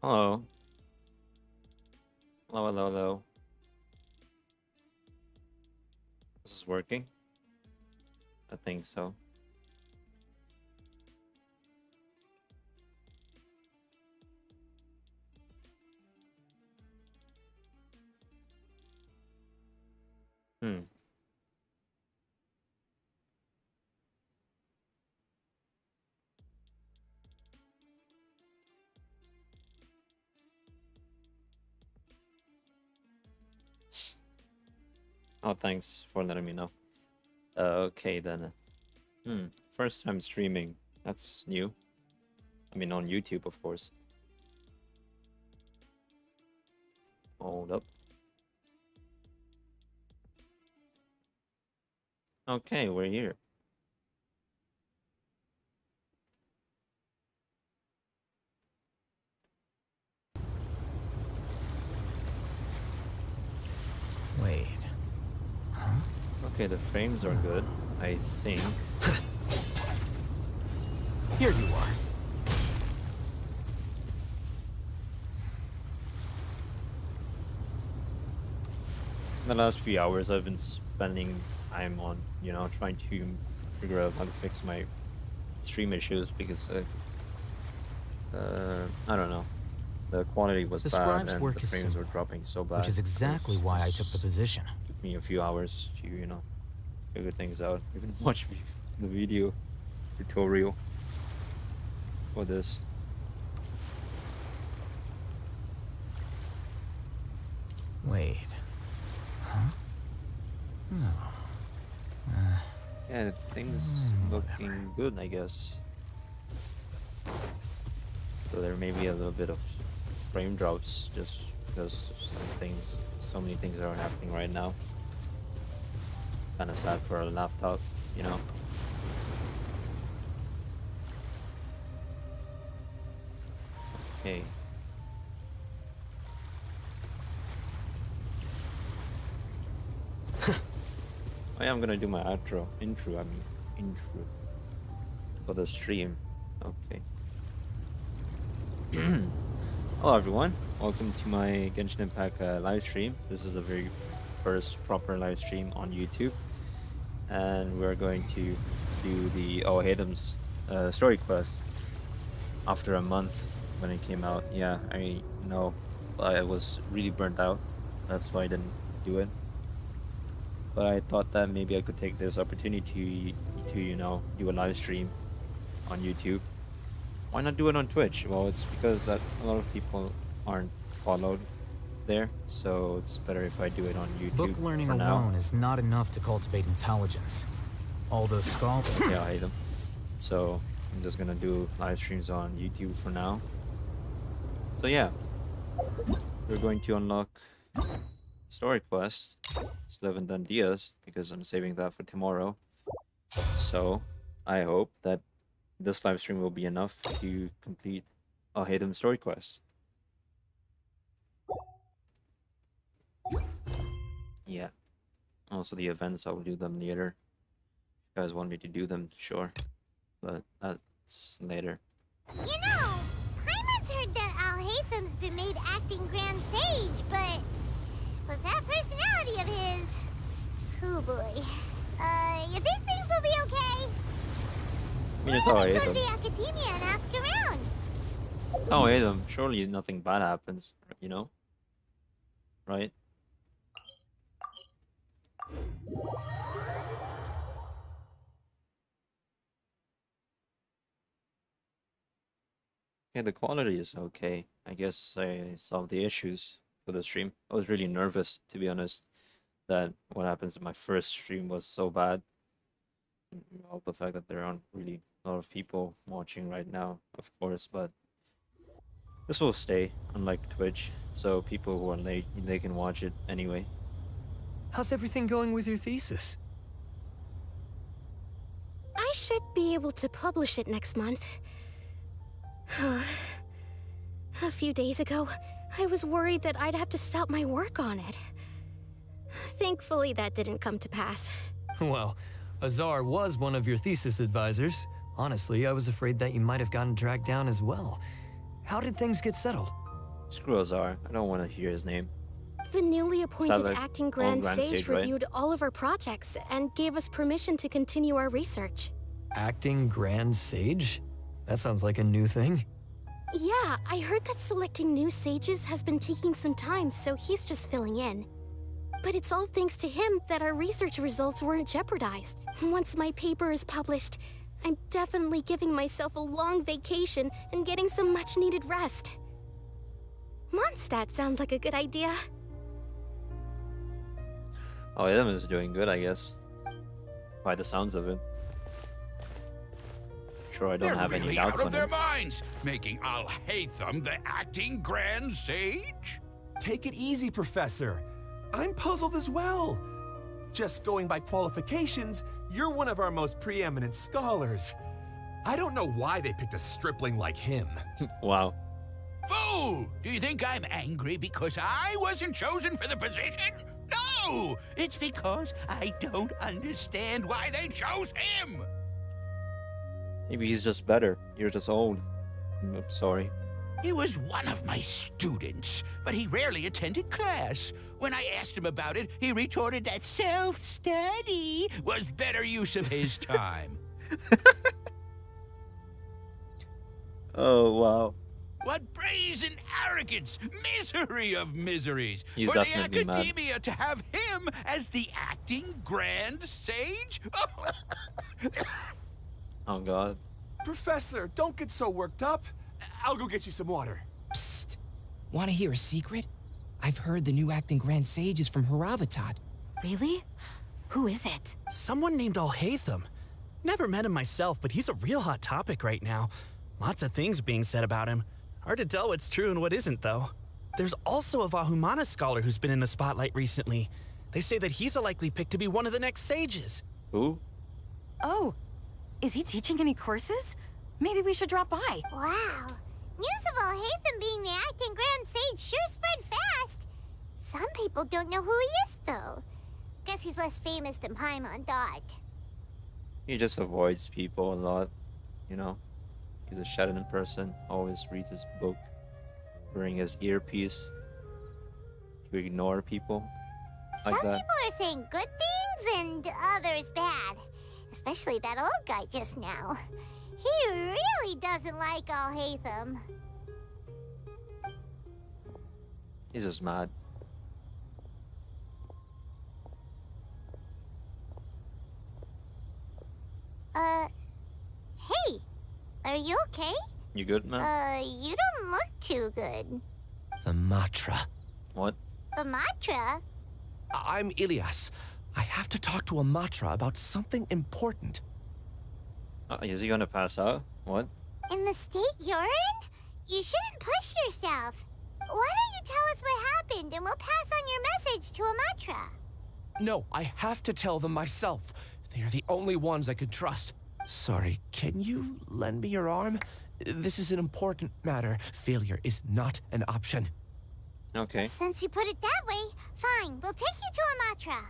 Hello. Hello, hello, hello. This is working? I think so. Hmm. Oh, thanks for letting me know. Okay, then. First time streaming. That's new. I mean, on YouTube, of course. Hold up. Okay, we're here. Wait. Huh? Okay, the frames are good, I think. Here you are. In the last few hours, I've been spending time on, trying to figure out how to fix my stream issues because, I don't know. The quality was The bad scribe's and work the is frames were simple, dropping so bad. which is exactly why I took the position. Took me a few hours to, figure things out. Even watch the video tutorial for this. Wait. Huh? No. Yeah, things looking good, I guess. So there may be a little bit of frame drops just because so many things are happening right now. Kind of sad for a laptop, Okay. Oh yeah, I'm gonna do my intro for the stream. Okay. Hello everyone, welcome to my Genshin Impact live stream. This is the very first proper live stream on YouTube, and we're going to do the Alhaitham's story quest after a month when it came out. Yeah, I know, I was really burnt out. That's why I didn't do it. But I thought that maybe I could take this opportunity to do a live stream on YouTube. Why not do it on Twitch? Well, it's because that a lot of people aren't followed there, so it's better if I do it on YouTube. Book learning for now. alone is not enough to cultivate intelligence. All those scholars. Yeah, I hate them. So I'm just gonna do live streams on YouTube for now. So yeah, we're going to unlock story quest. Still haven't done Diaz because I'm saving that for tomorrow. So I hope that this live stream will be enough to complete Alhaitham story quest. Yeah. Also the events, I will do them later. If you guys want me to do them, sure. But that's later. Paimon's heard that Alhaitham's been made acting Grand Sage, but with that personality of his, oh boy. You think things will be okay? I mean, it's Why don't we Alhaitham. go to the academia and ask around? It's Alhaitham. Surely nothing bad happens, Right? Okay, the quality is okay. I guess I solved the issues for the stream. I was really nervous, to be honest, that what happens in my first stream was so bad. All the fact that there aren't really a lot of people watching right now, of course, but this will stay, unlike Twitch, so people who are late, they can watch it anyway. How's everything going with your thesis? I should be able to publish it next month. A few days ago, I was worried that I'd have to stop my work on it. Thankfully, that didn't come to pass. Well, Azar was one of your thesis advisors. Honestly, I was afraid that you might have gotten dragged down as well. How did things get settled? Screw Azar. I don't want to hear his name. The newly appointed like acting all Grand Grand Sage Sage, right? reviewed all of our projects and gave us permission to continue our research. Acting Grand Sage? That sounds like a new thing. Yeah, I heard that selecting new sages has been taking some time, so he's just filling in. But it's all thanks to him that our research results weren't jeopardized. Once my paper is published, I'm definitely giving myself a long vacation and getting some much-needed rest. Mondstadt sounds like a good idea. Alhaitham is doing good, I guess. By the sounds of it. Sure, I don't They're have any really doubts out on of their him. minds, making Alhaitham the acting Grand Sage? Take it easy, Professor. I'm puzzled as well. Just going by qualifications, you're one of our most preeminent scholars. I don't know why they picked a stripling like him. Wow. Fool! Do you think I'm angry because I wasn't chosen for the position? No! It's because I don't understand why they chose him! Maybe he's just better. You're just old. I'm sorry. He was one of my students, but he rarely attended class. When I asked him about it, he retorted that self-study was better use of his time. Oh, wow. What brazen arrogance! Misery of miseries! He's For the definitely mad. academia to have him as the acting Grand Sage? Oh, God. Professor, don't get so worked up. I'll go get you some water. Psst. Want to hear a secret? I've heard the new acting Grand Sage is from Haravatat. Really? Who is it? Someone named Alhaitham. Never met him myself, but he's a real hot topic right now. Lots of things being said about him. Hard to tell what's true and what isn't, though. There's also a Vahumana scholar who's been in the spotlight recently. They say that he's a likely pick to be one of the next sages. Who? Oh, is he teaching any courses? Maybe we should drop by. Wow. News of Alhaitham being the acting Grand Sage sure spread fast. Some people don't know who he is, though. Guess he's less famous than Paimon thought. He just avoids people a lot, you know? He's a shut-in person, always reads his book, wearing his earpiece to ignore people like Some that. people are saying good things and others bad. Especially that old guy just now. He really doesn't like Alhaitham. He's just mad. Hey, are you okay? You good, man? You don't look too good. The Matra. What? The Matra? I'm Ilias. I have to talk to a Matra about something important. Is he gonna pass out? What? In the state you're in? You shouldn't push yourself. Why don't you tell us what happened and we'll pass on your message to a Matra? No, I have to tell them myself. They are the only ones I can trust. Sorry, can you lend me your arm? This is an important matter. Failure is not an option. Okay. Since you put it that way, fine. We'll take you to a Matra.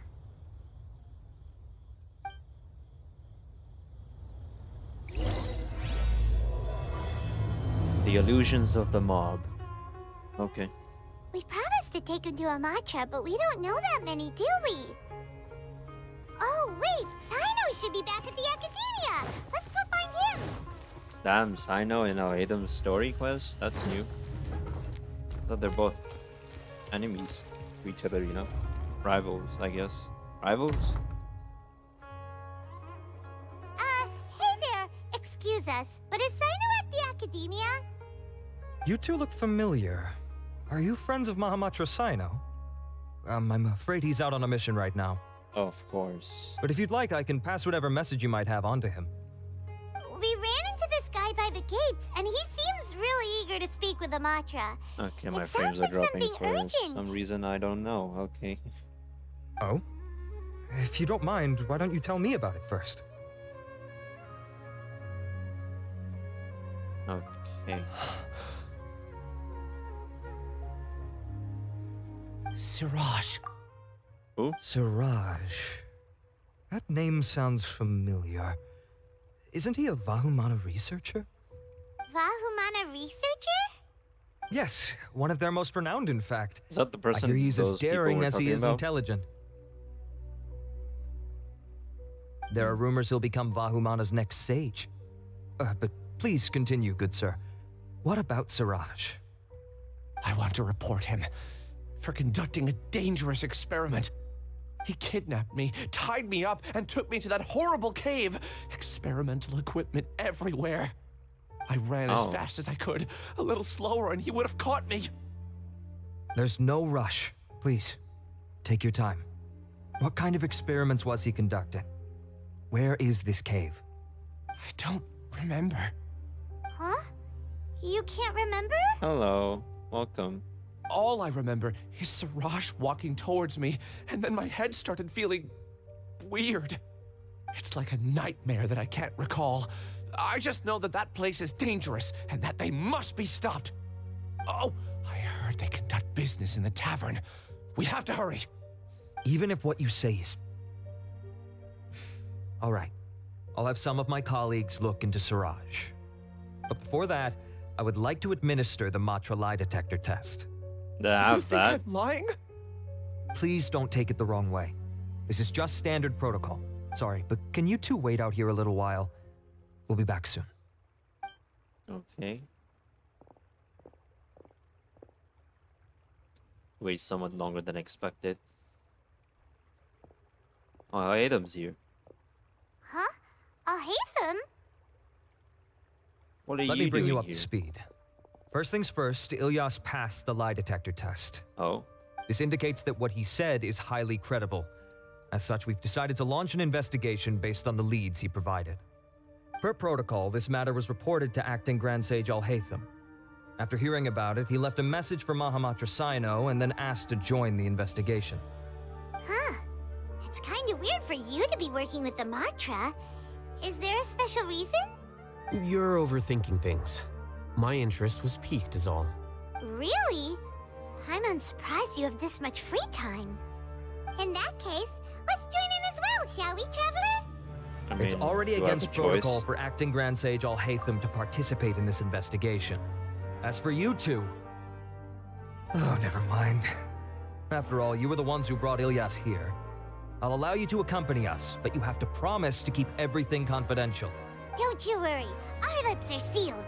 The illusions of the mob. Okay. We promised to take him to a Matra, but we don't know that many, do we? Oh, wait! Sino should be back at the Academia! Let's go find him! Damn, Sino and Alhaitham's story quest? That's new. I thought they're both enemies to each other, you know? Rivals, I guess. Rivals? Hey there! Excuse us, but is Sino at the Academia? You two look familiar. Are you friends of Mahamatra Sino? I'm afraid he's out on a mission right now. Of course. But if you'd like, I can pass whatever message you might have on to him. We ran into this guy by the gates, and he seems really eager to speak with the Matra. Okay, my It frames sounds are like dropping something for urgent. some reason I don't know. Okay. Oh? If you don't mind, why don't you tell me about it first? Okay. Siraj. Who? Siraj. That name sounds familiar. Isn't he a Vahumana researcher? Vahumana researcher? Yes, one of their most renowned, in fact. Is that the I person hear he's as those people daring were as he talking is about? intelligent. There are rumors he'll become Vahumana's next sage. But please continue, good sir. What about Siraj? I want to report him for conducting a dangerous experiment. He kidnapped me, tied me up, and took me to that horrible cave. Experimental equipment everywhere. I ran as fast as I could, a little slower, and he would have caught me. There's no rush. Please, take your time. What kind of experiments was he conducting? Where is this cave? I don't remember. Huh? You can't remember? Hello. Welcome. All I remember is Siraj walking towards me, and then my head started feeling weird. It's like a nightmare that I can't recall. I just know that that place is dangerous and that they must be stopped. Oh, I heard they conduct business in the tavern. We have to hurry. Even if what you say is... All right. I'll have some of my colleagues look into Siraj. But before that, I would like to administer the Matra lie detector test. They You have think that. I'm lying? Please don't take it the wrong way. This is just standard protocol. Sorry, but can you two wait out here a little while? We'll be back soon. Okay. Wait somewhat longer than expected. Oh, Alhaitham's here. Huh? Alhaitham? What are Let you me bring doing you up here? to speed. First things first, Ilyas passed the lie detector test. Oh. This indicates that what he said is highly credible. As such, we've decided to launch an investigation based on the leads he provided. Per protocol, this matter was reported to Acting Grand Sage Alhaitham. After hearing about it, he left a message for Mahamatra Sino and then asked to join the investigation. Huh. It's kind of weird for you to be working with the Matra. Is there a special reason? You're overthinking things. My interest was piqued is all. Really? I'm unsurprised you have this much free time. In that case, let's join in as well, shall we, Traveler? I It's mean, already do I have against a choice? protocol for Acting Grand Sage Alhaitham to participate in this investigation. As for you two... Oh, never mind. After all, you were the ones who brought Ilyas here. I'll allow you to accompany us, but you have to promise to keep everything confidential. Don't you worry, our lips are sealed.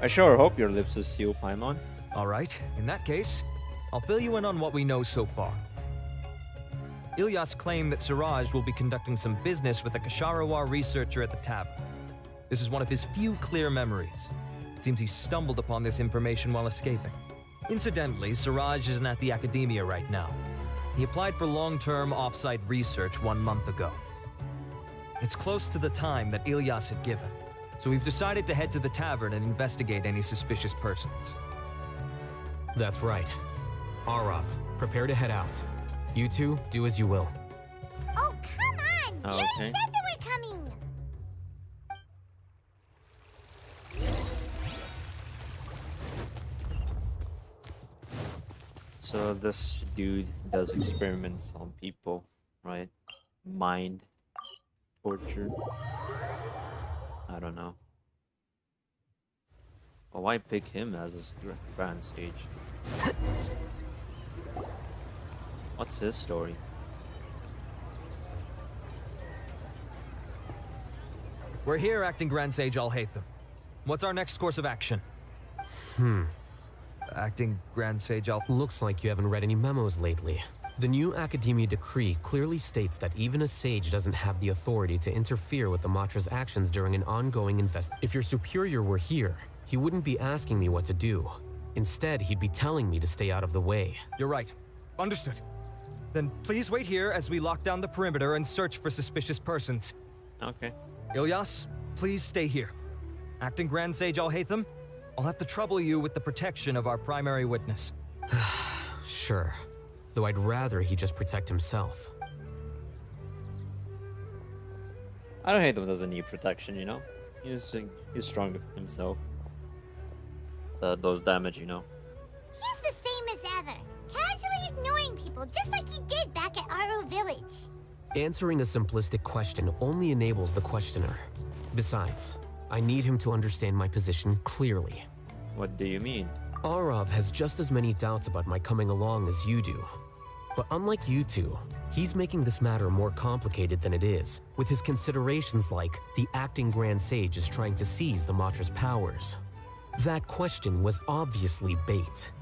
I sure hope your lips is sealed, Paimon. All right, in that case, I'll fill you in on what we know so far. Ilyas claimed that Siraj will be conducting some business with a Kasharawar researcher at the tavern. This is one of his few clear memories. It seems he stumbled upon this information while escaping. Incidentally, Siraj isn't at the academia right now. He applied for long-term off-site research 1 month ago. It's close to the time that Ilyas had given, so we've decided to head to the tavern and investigate any suspicious persons. That's right. Arav, prepare to head out. You two, do as you will. Oh, come on! You already Okay. said that we're coming! So this dude does experiments on people, right? Mind torture. I don't know. Well, why pick him as a grand sage? What's his story? We're here, Acting Grand Sage Alhaitham. What's our next course of action? Acting Grand Sage Al... Looks like you haven't read any memos lately. The new Academia decree clearly states that even a sage doesn't have the authority to interfere with the Matra's actions during an ongoing If your superior were here, he wouldn't be asking me what to do. Instead, he'd be telling me to stay out of the way. You're right. Understood. Then please wait here as we lock down the perimeter and search for suspicious persons. Okay. Ilyas, please stay here. Acting Grand Sage Alhaitham, I'll have to trouble you with the protection of our primary witness. Sure. Though I'd rather he just protect himself. I don't hate him. Doesn't need protection, you know. He's strong himself. Those damage, you know. He's the same as ever, casually ignoring people just like he did back at Aro Village. Answering a simplistic question only enables the questioner. Besides, I need him to understand my position clearly. What do you mean? Arav has just as many doubts about my coming along as you do. But unlike you two, he's making this matter more complicated than it is, with his considerations like the acting Grand Sage is trying to seize the Matra's powers. That question was obviously bait.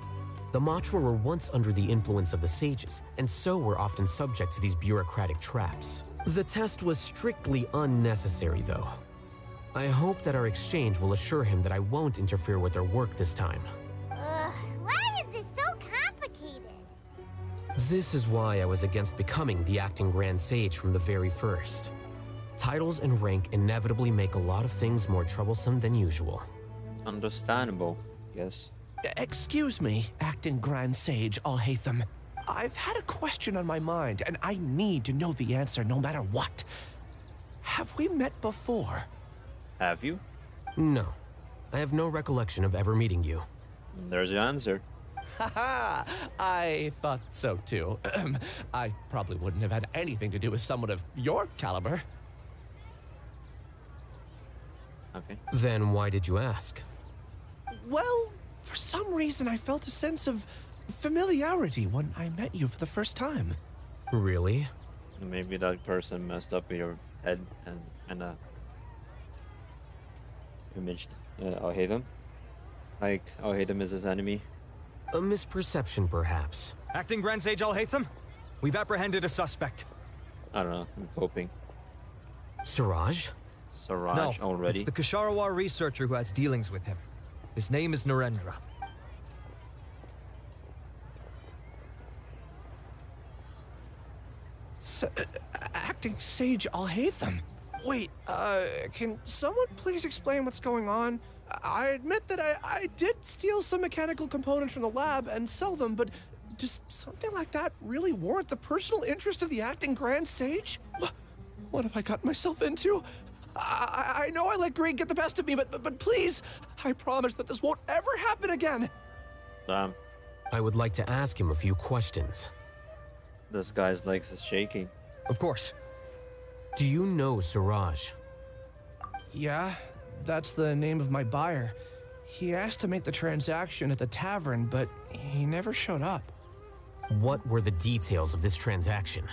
The Matra were once under the influence of the sages, and so were often subject to these bureaucratic traps. The test was strictly unnecessary, though. I hope that our exchange will assure him that I won't interfere with their work this time. Why is this so complicated? This is why I was against becoming the acting Grand Sage from the very first. Titles and rank inevitably make a lot of things more troublesome than usual. Understandable, yes. Excuse me, acting Grand Sage Alhaitham. I've had a question on my mind, and I need to know the answer no matter what. Have we met before? Have you? No. I have no recollection of ever meeting you. There's your answer. Haha, I thought so too. I probably wouldn't have had anything to do with someone of your caliber. Okay. Then why did you ask? Well, for some reason I felt a sense of familiarity when I met you for the first time. Really? Maybe that person messed up in your head and kinda imaged Alhaitham. Like Alhaitham is his enemy. A misperception, perhaps. Acting Grand Sage Alhaitham, we've apprehended a suspect. I don't know, I'm hoping. Siraj? Siraj No, already? it's the Kasharawar researcher who has dealings with him. His name is Narendra. Acting Sage Alhaitham? Wait, can someone please explain what's going on? I admit that I did steal some mechanical components from the lab and sell them, but does something like that really warrant the personal interest of the acting Grand Sage? What have I gotten myself into? I know I let greed get the best of me, but please, I promise that this won't ever happen again. Damn, I would like to ask him a few questions. this guy's legs is shaking. Of course. Do you know Siraj? Yeah, that's the name of my buyer. He asked to make the transaction at the tavern, but he never showed up. What were the details of this transaction?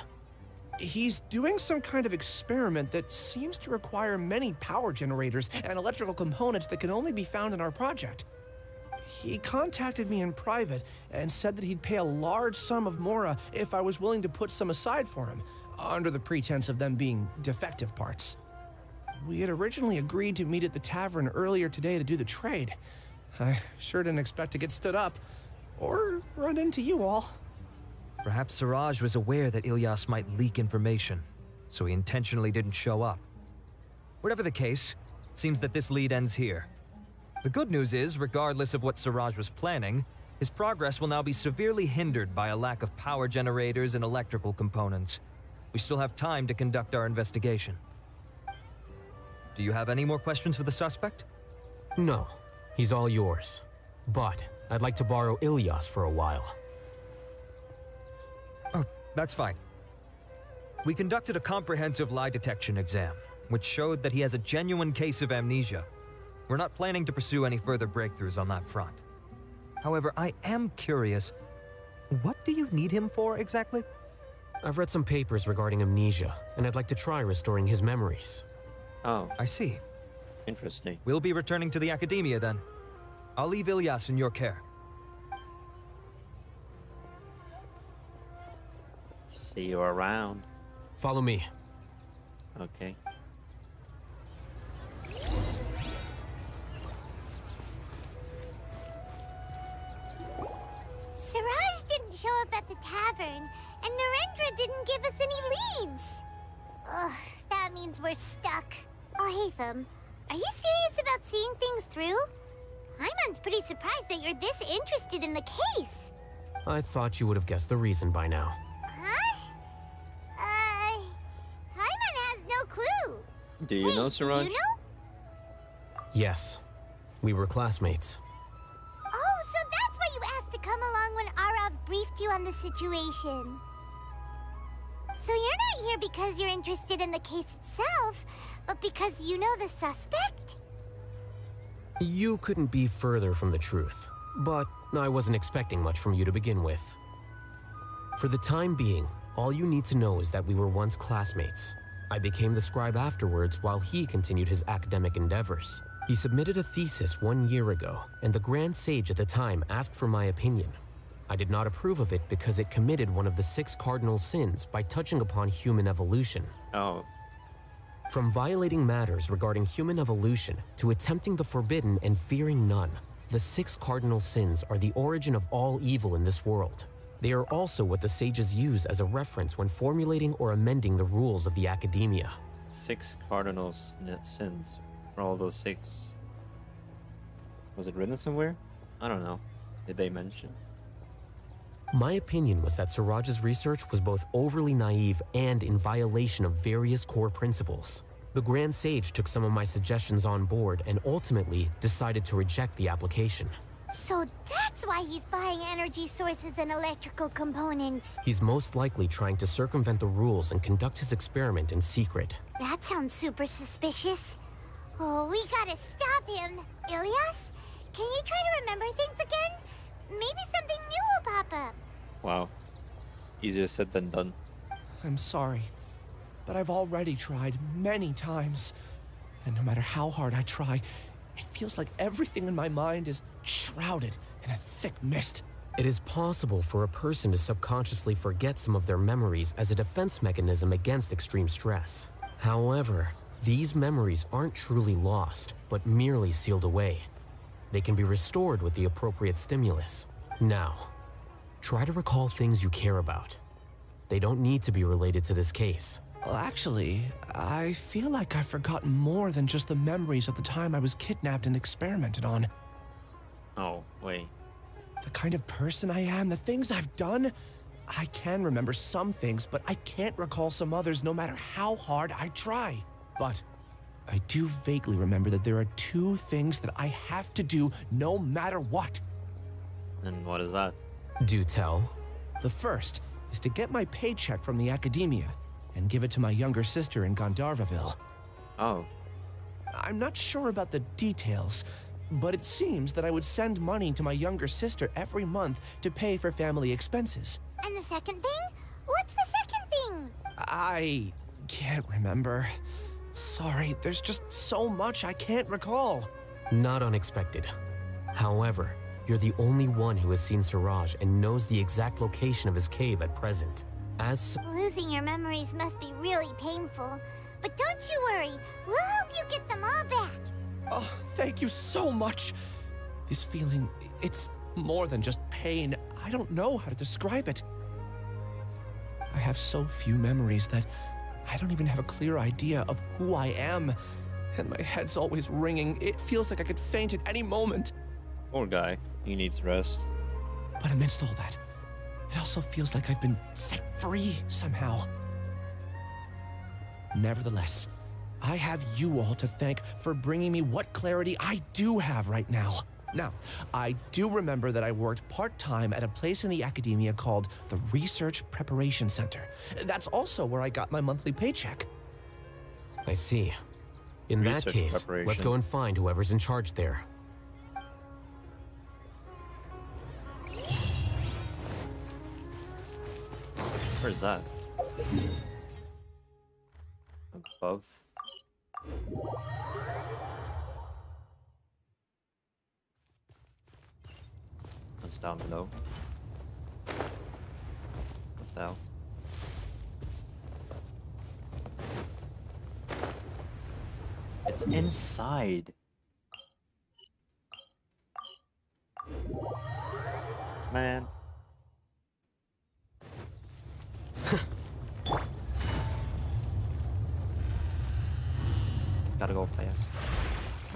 He's doing some kind of experiment that seems to require many power generators and electrical components that can only be found in our project. He contacted me in private and said that he'd pay a large sum of Mora if I was willing to put some aside for him, under the pretense of them being defective parts. We had originally agreed to meet at the tavern earlier today to do the trade. I sure didn't expect to get stood up, or run into you all. Perhaps Siraj was aware that Ilyas might leak information, so he intentionally didn't show up. Whatever the case, it seems that this lead ends here. The good news is, regardless of what Siraj was planning, his progress will now be severely hindered by a lack of power generators and electrical components. We still have time to conduct our investigation. Do you have any more questions for the suspect? No, he's all yours. But I'd like to borrow Ilyas for a while. Oh, that's fine. We conducted a comprehensive lie detection exam, which showed that he has a genuine case of amnesia. We're not planning to pursue any further breakthroughs on that front. However, I am curious, what do you need him for exactly? I've read some papers regarding amnesia, and I'd like to try restoring his memories. Oh, I see. interesting. We'll be returning to the academia then. I'll leave Ilyas in your care. See you around. Follow me. Okay. Siraj didn't show up at the tavern, and Narendra didn't give us any leads. Ugh, that means we're stuck. Alhaitham, are you serious about seeing things through? Hyman's pretty surprised that you're this interested in the case. I thought you would have guessed the reason by now. Huh? Hyman has no clue. Do you know Siraj? Do you know? Yes, we were classmates. Oh, so that's why you asked to come along when Arav briefed you on the situation. So you're not here because you're interested in the case itself, but because you know the suspect? You couldn't be further from the truth. But I wasn't expecting much from you to begin with. For the time being, all you need to know is that we were once classmates. I became the scribe afterwards while he continued his academic endeavors. He submitted a thesis 1 year ago, and the Grand Sage at the time asked for my opinion. I did not approve of it because it committed one of the 6 cardinal sins by touching upon human evolution. Oh. From violating matters regarding human evolution to attempting the forbidden and fearing none, the 6 cardinal sins are the origin of all evil in this world. They are also what the sages use as a reference when formulating or amending the rules of the academia. 6 cardinal sins. For all those 6. Was it written somewhere? I don't know. Did they mention? My opinion was that Siraj's research was both overly naive and in violation of various core principles. The Grand Sage took some of my suggestions on board and ultimately decided to reject the application. So that's why he's buying energy sources and electrical components. He's most likely trying to circumvent the rules and conduct his experiment in secret. That sounds super suspicious. Oh, we gotta stop him. Ilias, can you try to remember things again? Maybe something new will pop up. Wow. Easier said than done. I'm sorry, but I've already tried many times. And no matter how hard I try, it feels like everything in my mind is shrouded in a thick mist. It is possible for a person to subconsciously forget some of their memories as a defense mechanism against extreme stress. However, these memories aren't truly lost, but merely sealed away. They can be restored with the appropriate stimulus. Now, try to recall things you care about. They don't need to be related to this case. Well, actually, I feel like I've forgotten more than just the memories of the time I was kidnapped and experimented on. Oh, wait. The kind of person I am, the things I've done. I can remember some things, but I can't recall some others no matter how hard I try. But I do vaguely remember that there are 2 things that I have to do no matter what. And what is that? Do tell. The first is to get my paycheck from the academia and give it to my younger sister in Gandharvaville. Oh. I'm not sure about the details, but it seems that I would send money to my younger sister every month to pay for family expenses. And the second thing? What's the second thing? I can't remember. Sorry, there's just so much I can't recall. Not unexpected. However, you're the only one who has seen Siraj and knows the exact location of his cave at present. Losing your memories must be really painful. But don't you worry, we'll help you get them all back. Oh, thank you so much. This feeling, it's more than just pain. I don't know how to describe it. I have so few memories that I don't even have a clear idea of who I am. And my head's always ringing. It feels like I could faint at any moment. Poor guy. He needs rest. But amidst all that, it also feels like I've been set free somehow. Nevertheless, I have you all to thank for bringing me what clarity I do have right now. Now, I do remember that I worked part-time at a place in the academia called the Research Preparation Center. That's also where I got my monthly paycheck. I see. In that Research case, preparation. let's go and find whoever's in charge there. Where's that? Above? It's down below. What the hell? It's inside. Man. Gotta go fast.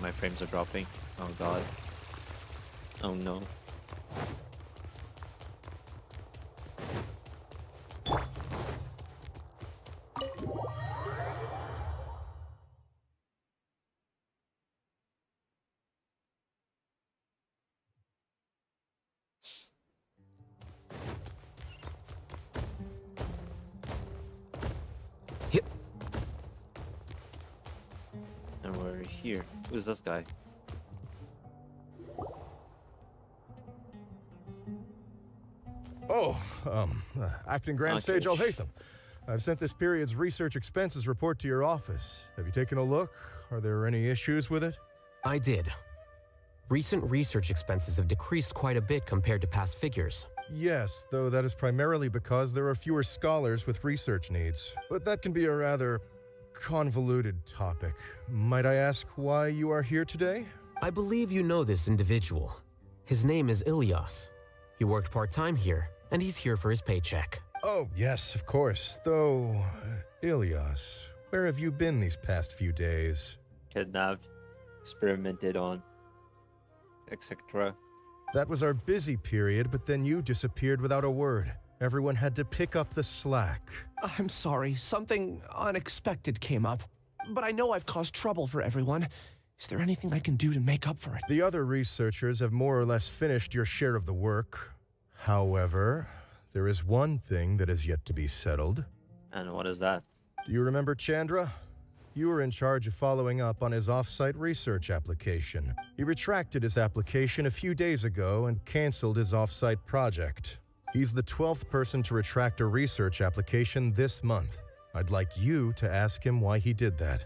My frames are dropping. Oh god. Oh no. And we're here. Who's this guy? Acting Grand Okay, Sage Alhaitham. I've sent this period's research expenses report to your office. Have you taken a look? Are there any issues with it? I did. Recent research expenses have decreased quite a bit compared to past figures. Yes, though that is primarily because there are fewer scholars with research needs. But that can be a rather convoluted topic. Might I ask why you are here today? I believe you know this individual. His name is Ilyas. He worked part-time here, and he's here for his paycheck. Oh, yes, of course. Though, Ilyas, where have you been these past few days? Kidnapped, experimented on, etc. That was our busy period, but then you disappeared without a word. Everyone had to pick up the slack. I'm sorry, something unexpected came up. But I know I've caused trouble for everyone. Is there anything I can do to make up for it? The other researchers have more or less finished your share of the work. However, there is one thing that is yet to be settled. And what is that? Do you remember Chandra? You were in charge of following up on his off-site research application. He retracted his application a few days ago and canceled his off-site project. He's the 12th person to retract a research application this month. I'd like you to ask him why he did that.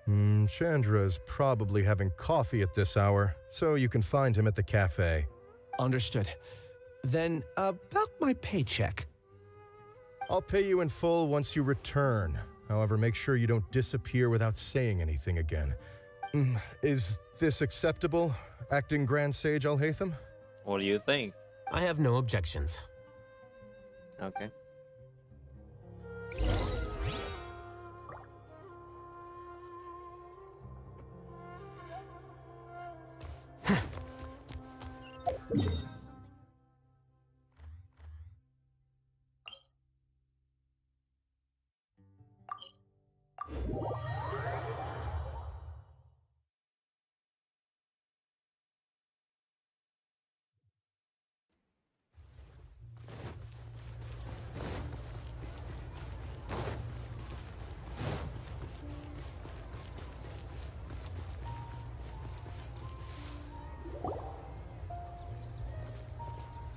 Chandra's probably having coffee at this hour, so you can find him at the cafe. Understood. Then, about my paycheck. I'll pay you in full once you return. However, make sure you don't disappear without saying anything again. Is this acceptable, Acting Grand Sage Alhaitham? What do you think? I have no objections. Okay.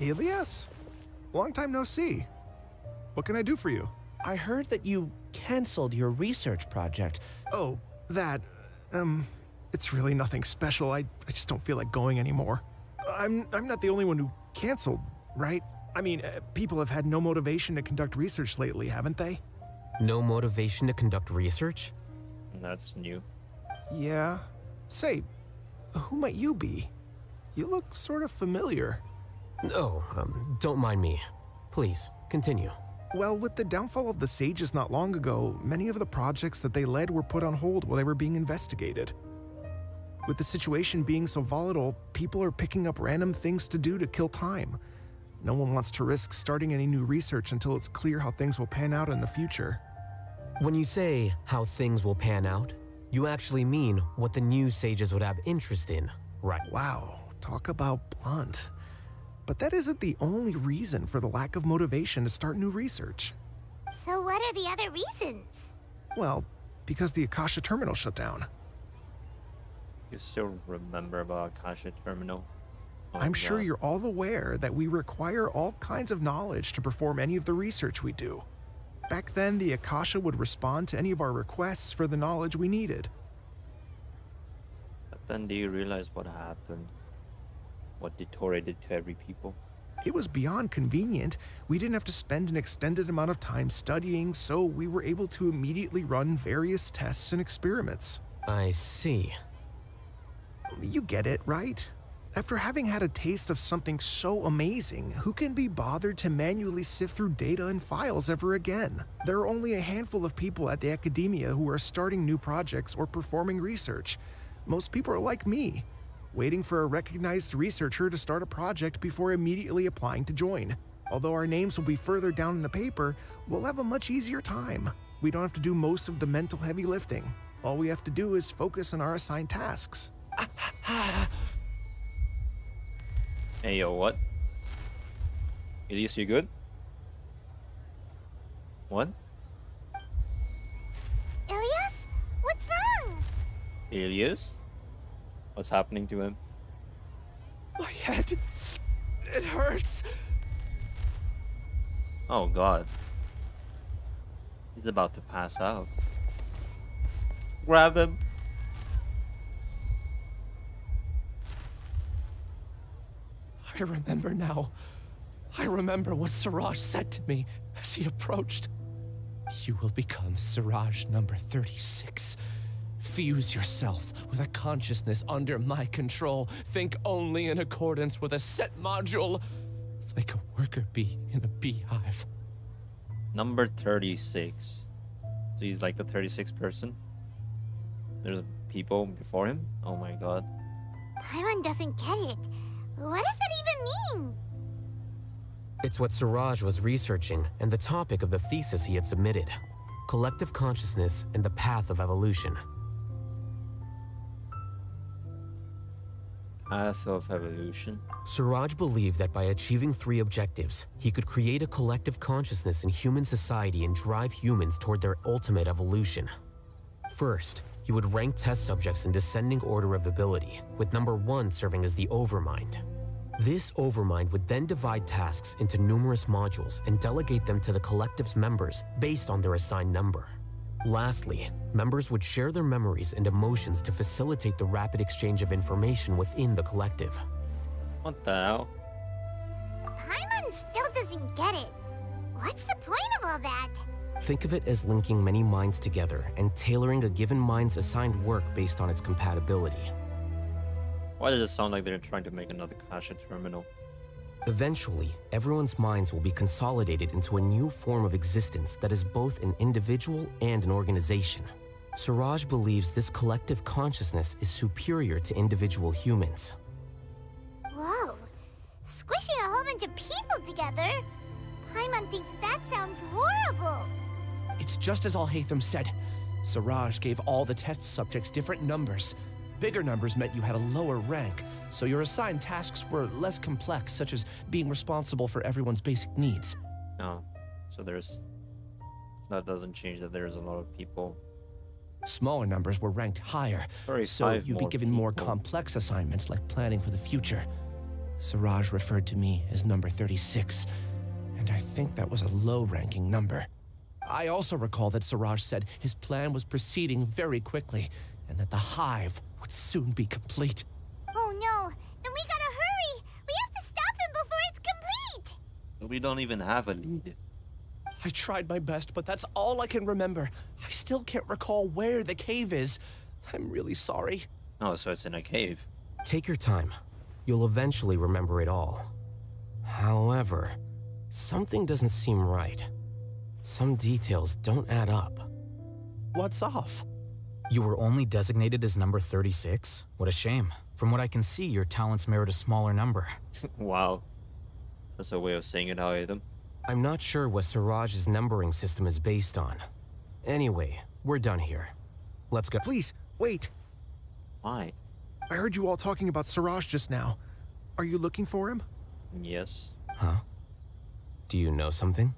Ilyas? Long time no see. What can I do for you? I heard that you canceled your research project. Oh, that, it's really nothing special. I just don't feel like going anymore. I'm not the only one who canceled, right? I mean, people have had no motivation to conduct research lately, haven't they? No motivation to conduct research? That's new. Yeah. Say, who might you be? You look sort of familiar. Oh, don't mind me. Please, continue. Well, with the downfall of the Sages not long ago, many of the projects that they led were put on hold while they were being investigated. With the situation being so volatile, people are picking up random things to do to kill time. No one wants to risk starting any new research until it's clear how things will pan out in the future. When you say how things will pan out, you actually mean what the new Sages would have interest in, right? Wow, talk about blunt. But that isn't the only reason for the lack of motivation to start new research. So what are the other reasons? Well, because the Akasha terminal shut down. You still remember about Akasha Terminal? Oh, I'm sure God. you're all aware that we require all kinds of knowledge to perform any of the research we do. Back then, the Akasha would respond to any of our requests for the knowledge we needed. But then do you realize what happened? What Ditore did to every people? It was beyond convenient. We didn't have to spend an extended amount of time studying, so we were able to immediately run various tests and experiments. I see. You get it, right? After having had a taste of something so amazing, who can be bothered to manually sift through data and files ever again? There are only a handful of people at the academia who are starting new projects or performing research. Most people are like me, waiting for a recognized researcher to start a project before immediately applying to join. Although our names will be further down in the paper, we'll have a much easier time. We don't have to do most of the mental heavy lifting. All we have to do is focus on our assigned tasks. Hey, yo, what? Elias, you good? What? Ilyas? What's wrong? Elias? What's happening to him? My head. It hurts. Oh god. He's about to pass out. Grab him. I remember now. I remember what Siraj said to me as he approached. You will become Siraj number 36. Fuse yourself with a consciousness under my control. Think only in accordance with a set module, like a worker bee in a beehive. Number 36. So he's like the 36th person? There's people before him? Oh my god. Paimon doesn't get it. What does that even mean? It's what Siraj was researching and the topic of the thesis he had submitted. Collective consciousness and the path of evolution. Path of evolution. Siraj believed that by achieving 3 objectives, he could create a collective consciousness in human society and drive humans toward their ultimate evolution. First, he would rank test subjects in descending order of ability, with number 1 serving as the Overmind. This Overmind would then divide tasks into numerous modules and delegate them to the collective's members based on their assigned number. Lastly, members would share their memories and emotions to facilitate the rapid exchange of information within the collective. What the hell? Paimon still doesn't get it. What's the point of all that? Think of it as linking many minds together and tailoring a given mind's assigned work based on its compatibility. Why does it sound like they're trying to make another Kasha terminal? Eventually, everyone's minds will be consolidated into a new form of existence that is both an individual and an organization. Siraj believes this collective consciousness is superior to individual humans. Whoa. Squishing a whole bunch of people together? Paimon thinks that sounds horrible. It's just as Alhaitham said. Siraj gave all the test subjects different numbers. Bigger numbers meant you had a lower rank, so your assigned tasks were less complex, such as being responsible for everyone's basic needs. No. So that doesn't change that there's a lot of people. Smaller numbers were ranked higher, so you'd be given more complex assignments like planning for the future. Siraj referred to me as number 36, and I think that was a low-ranking number. I also recall that Siraj said his plan was proceeding very quickly, and that the hive would soon be complete. Oh no, then we gotta hurry! We have to stop him before it's complete! We don't even have a lead. I tried my best, but that's all I can remember. I still can't recall where the cave is. I'm really sorry. Oh, so it's in a cave. Take your time. You'll eventually remember it all. However, something doesn't seem right. Some details don't add up. What's off? You were only designated as number 36? What a shame. From what I can see, your talents merit a smaller number. Wow. That's a way of saying it, Alhaitham. I'm not sure what Siraj's numbering system is based on. Anyway, we're done here. Let's go. Please, wait. Why? I heard you all talking about Siraj just now. Are you looking for him? Yes. Huh? Do you know something?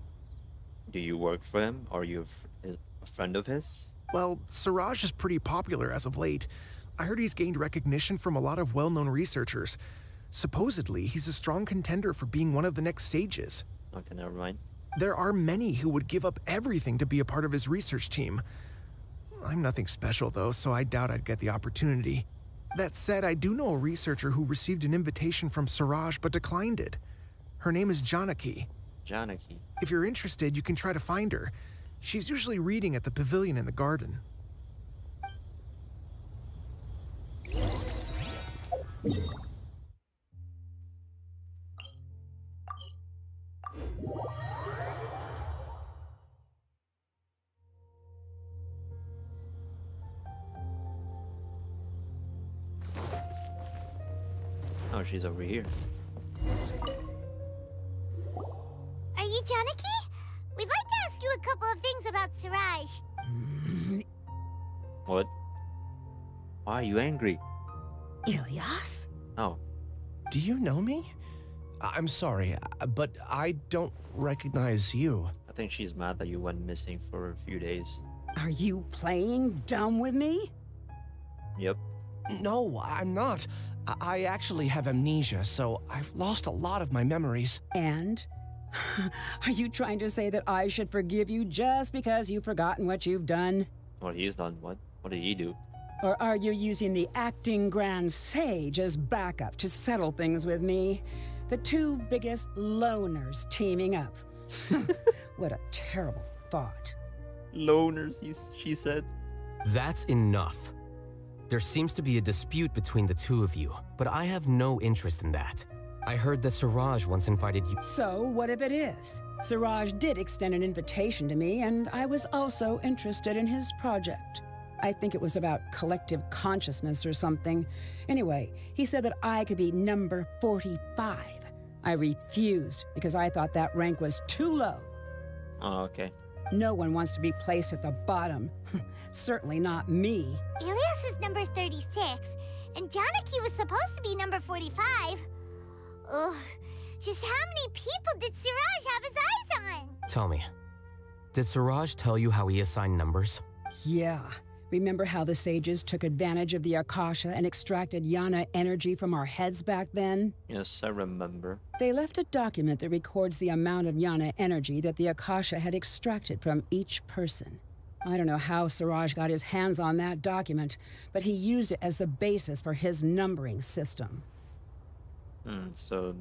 Do you work for him? Are you a friend of his? Well, Siraj is pretty popular as of late. I heard he's gained recognition from a lot of well-known researchers. Supposedly, he's a strong contender for being one of the next sages. Okay, never mind. There are many who would give up everything to be a part of his research team. I'm nothing special, though, so I doubt I'd get the opportunity. That said, I do know a researcher who received an invitation from Siraj but declined it. Her name is Janaki. Janaki. If you're interested, you can try to find her. She's usually reading at the pavilion in the garden. Oh, she's over here. Are you Janaki? We'd like to ask you a couple of things about Siraj. What? Why are you angry? Ilyas? Oh. Do you know me? I'm sorry, but I don't recognize you. I think she's mad that you went missing for a few days. Are you playing dumb with me? Yep. No, I'm not. I actually have amnesia, so I've lost a lot of my memories. And? Are you trying to say that I should forgive you just because you've forgotten what you've done? What he's done? What? What did he do? Or are you using the acting Grand Sage as backup to settle things with me? The two biggest loners teaming up. What a terrible thought. Loners, she said. That's enough. There seems to be a dispute between the two of you, but I have no interest in that. I heard that Siraj once invited you. So, what if it is? Siraj did extend an invitation to me, and I was also interested in his project. I think it was about collective consciousness or something. Anyway, he said that I could be number 45. I refused because I thought that rank was too low. Oh, okay. No one wants to be placed at the bottom. Certainly not me. Ilias is number 36, and Janaki was supposed to be number 45. Ugh, just how many people did Siraj have his eyes on? Tell me, did Siraj tell you how he assigned numbers? Yeah. Remember how the sages took advantage of the Akasha and extracted Yana energy from our heads back then? Yes, I remember. They left a document that records the amount of Yana energy that the Akasha had extracted from each person. I don't know how Siraj got his hands on that document, but he used it as the basis for his numbering system. So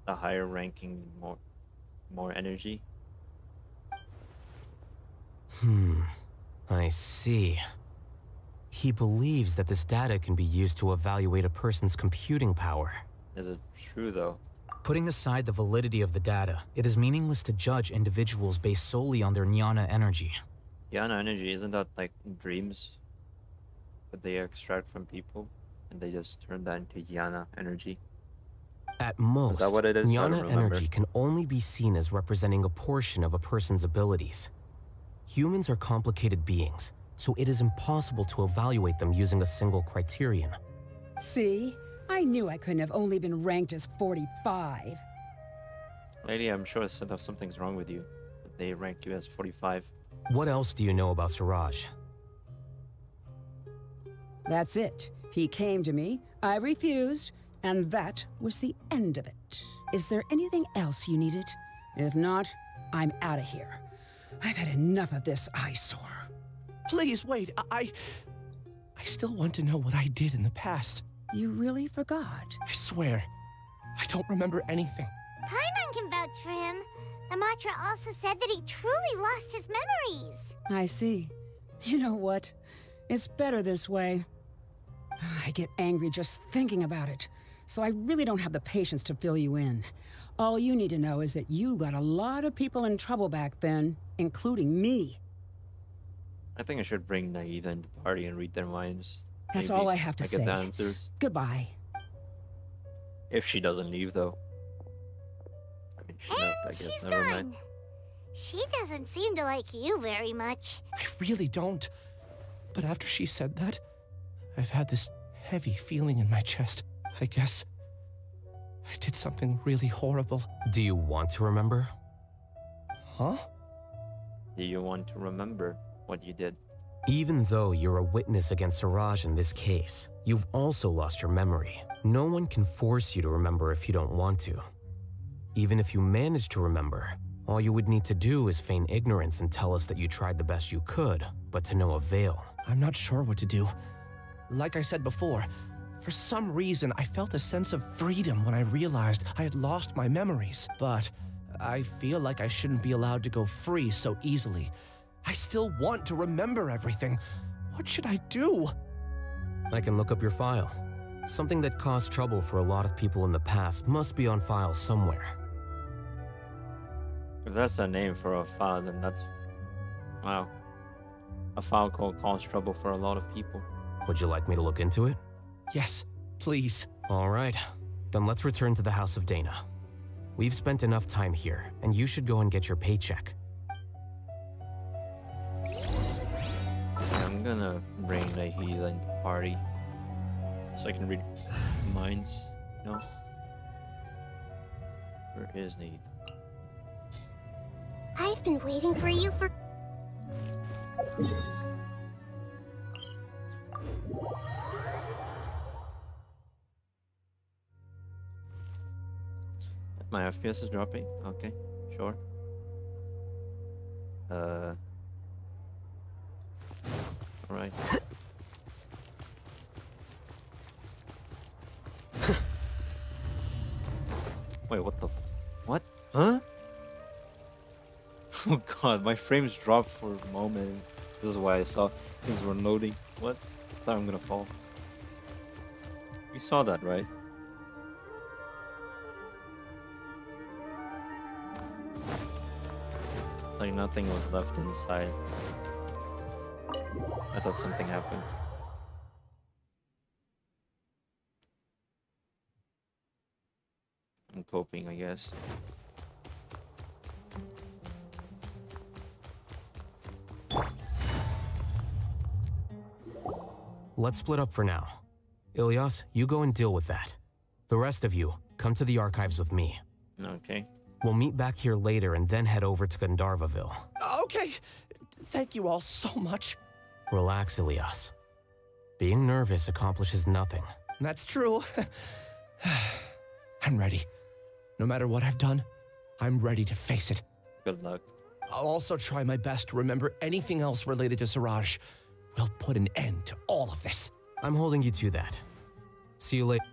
the higher ranking, more energy? I see. He believes that this data can be used to evaluate a person's computing power. Is it true, though? Putting aside the validity of the data, it is meaningless to judge individuals based solely on their jnana energy. Jnana energy, isn't that like dreams that they extract from people and they just turn that into Jnana energy? At most, Is that what it is? I don't jnana remember. energy can only be seen as representing a portion of a person's abilities. Humans are complicated beings, so it is impossible to evaluate them using a single criterion. See? I knew I couldn't have only been ranked as 45. Lady, I'm sure something's wrong with you. They ranked you as 45. What else do you know about Siraj? That's it. He came to me, I refused, and that was the end of it. Is there anything else you needed? If not, I'm out of here. I've had enough of this eyesore. Please, wait. I still want to know what I did in the past. You really forgot? I swear. I don't remember anything. Paimon can vouch for him. The mantra also said that he truly lost his memories. I see. You know what? It's better this way. I get angry just thinking about it, so I really don't have the patience to fill you in. All you need to know is that you got a lot of people in trouble back then, including me. I think I should bring Naida into the party and read their minds. That's Maybe all I have to say. get the answers. Goodbye. If she doesn't leave, though. I mean, she left, I guess. She's Never gone. mind. She doesn't seem to like you very much. I really don't. But after she said that, I've had this heavy feeling in my chest. I guess I did something really horrible. Do you want to remember? Huh? Do you want to remember what you did? Even though you're a witness against Siraj in this case, you've also lost your memory. No one can force you to remember if you don't want to. Even if you manage to remember, all you would need to do is feign ignorance and tell us that you tried the best you could, but to no avail. I'm not sure what to do. Like I said before, for some reason I felt a sense of freedom when I realized I had lost my memories. But I feel like I shouldn't be allowed to go free so easily. I still want to remember everything. What should I do? I can look up your file. Something that caused trouble for a lot of people in the past must be on file somewhere. If that's a name for a file, then that's... Wow. A file called Cause Trouble for a lot of people. Would you like me to look into it? Yes, please. All right. Then let's return to the House of Dana. We've spent enough time here, and you should go and get your paycheck. I'm gonna bring Naida into the party so I can read minds. No? Where is Naida? I've been waiting for you for... My FPS is dropping? Okay. Sure. Alright. Wait, what the what? Huh? Oh god, my frames dropped for a moment. This is why I saw things were loading. What? I thought I'm gonna fall. You saw that, right? Like nothing was left inside. I thought something happened. I'm coping, I guess. Let's split up for now. Ilyas, you go and deal with that. The rest of you, come to the archives with me. Okay. We'll meet back here later and then head over to Gandharvaville. Okay. Thank you all so much. Relax, Ilyas. Being nervous accomplishes nothing. That's true. I'm ready. No matter what I've done, I'm ready to face it. Good luck. I'll also try my best to remember anything else related to Siraj. We'll put an end to all of this. I'm holding you to that. See you later.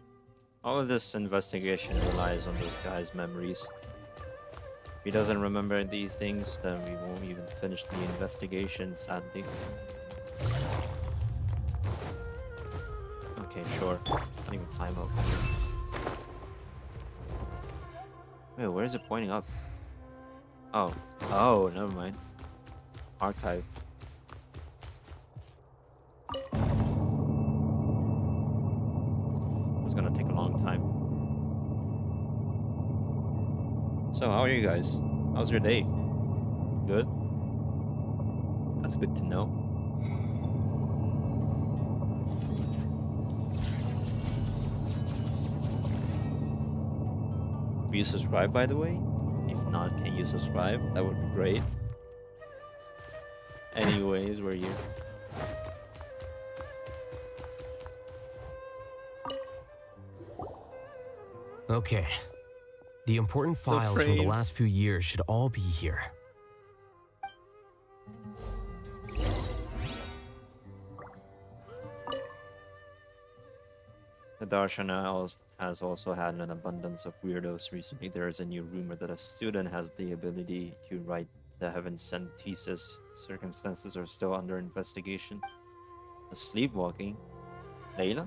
All of this investigation relies on this guy's memories. If he doesn't remember these things, then we won't even finish the investigation, sadly. Okay, sure. Can't even climb up here. Wait, where is it pointing up? Oh. Oh, never mind. Archive. It's gonna take a long time. So, how are you guys? How's your day? Good? That's good to know. Have you subscribed, by the way? If not, can you subscribe? That would be great. Anyways, we're here. Okay. The important files from the last few years should all be here. The Darshana has also had an abundance of weirdos. Recently, there is a new rumor that a student has the ability to write the heaven-sent thesis. Circumstances are still under investigation. A sleepwalking? Layla?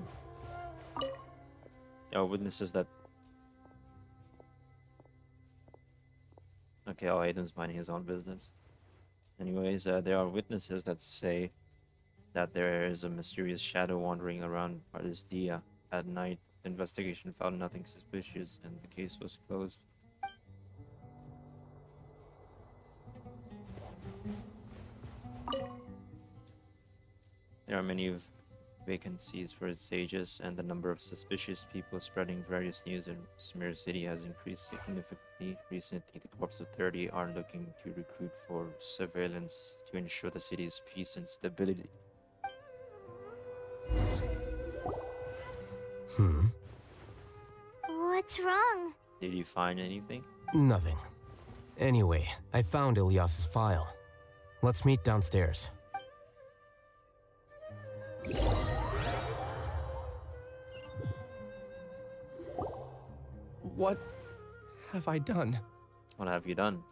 There are witnesses that... Okay, Alhaitham's minding his own business. Anyways, there are witnesses that say that there is a mysterious shadow wandering around Ardisdia at night. The investigation found nothing suspicious and the case was closed. There are many vacancies for sages, and the number of suspicious people spreading various news in Smir City has increased significantly. Recently, the Corps of 30 are looking to recruit for surveillance to ensure the city's peace and stability. What's wrong? Did you find anything? Nothing. Anyway, I found Ilyas's file. Let's meet downstairs. What have I done? What have you done?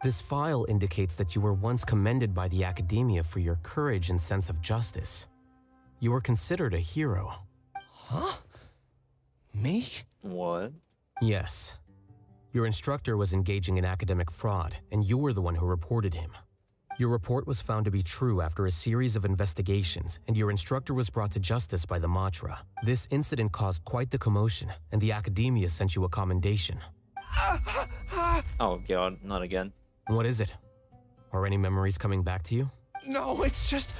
This file indicates that you were once commended by the Academia for your courage and sense of justice. You were considered a hero. Huh? Me? What? Yes. Your instructor was engaging in academic fraud, and you were the one who reported him. Your report was found to be true after a series of investigations, and your instructor was brought to justice by the Matra. This incident caused quite the commotion, and the Academia sent you a commendation. Oh god, not again. What is it? Are any memories coming back to you? No, it's just...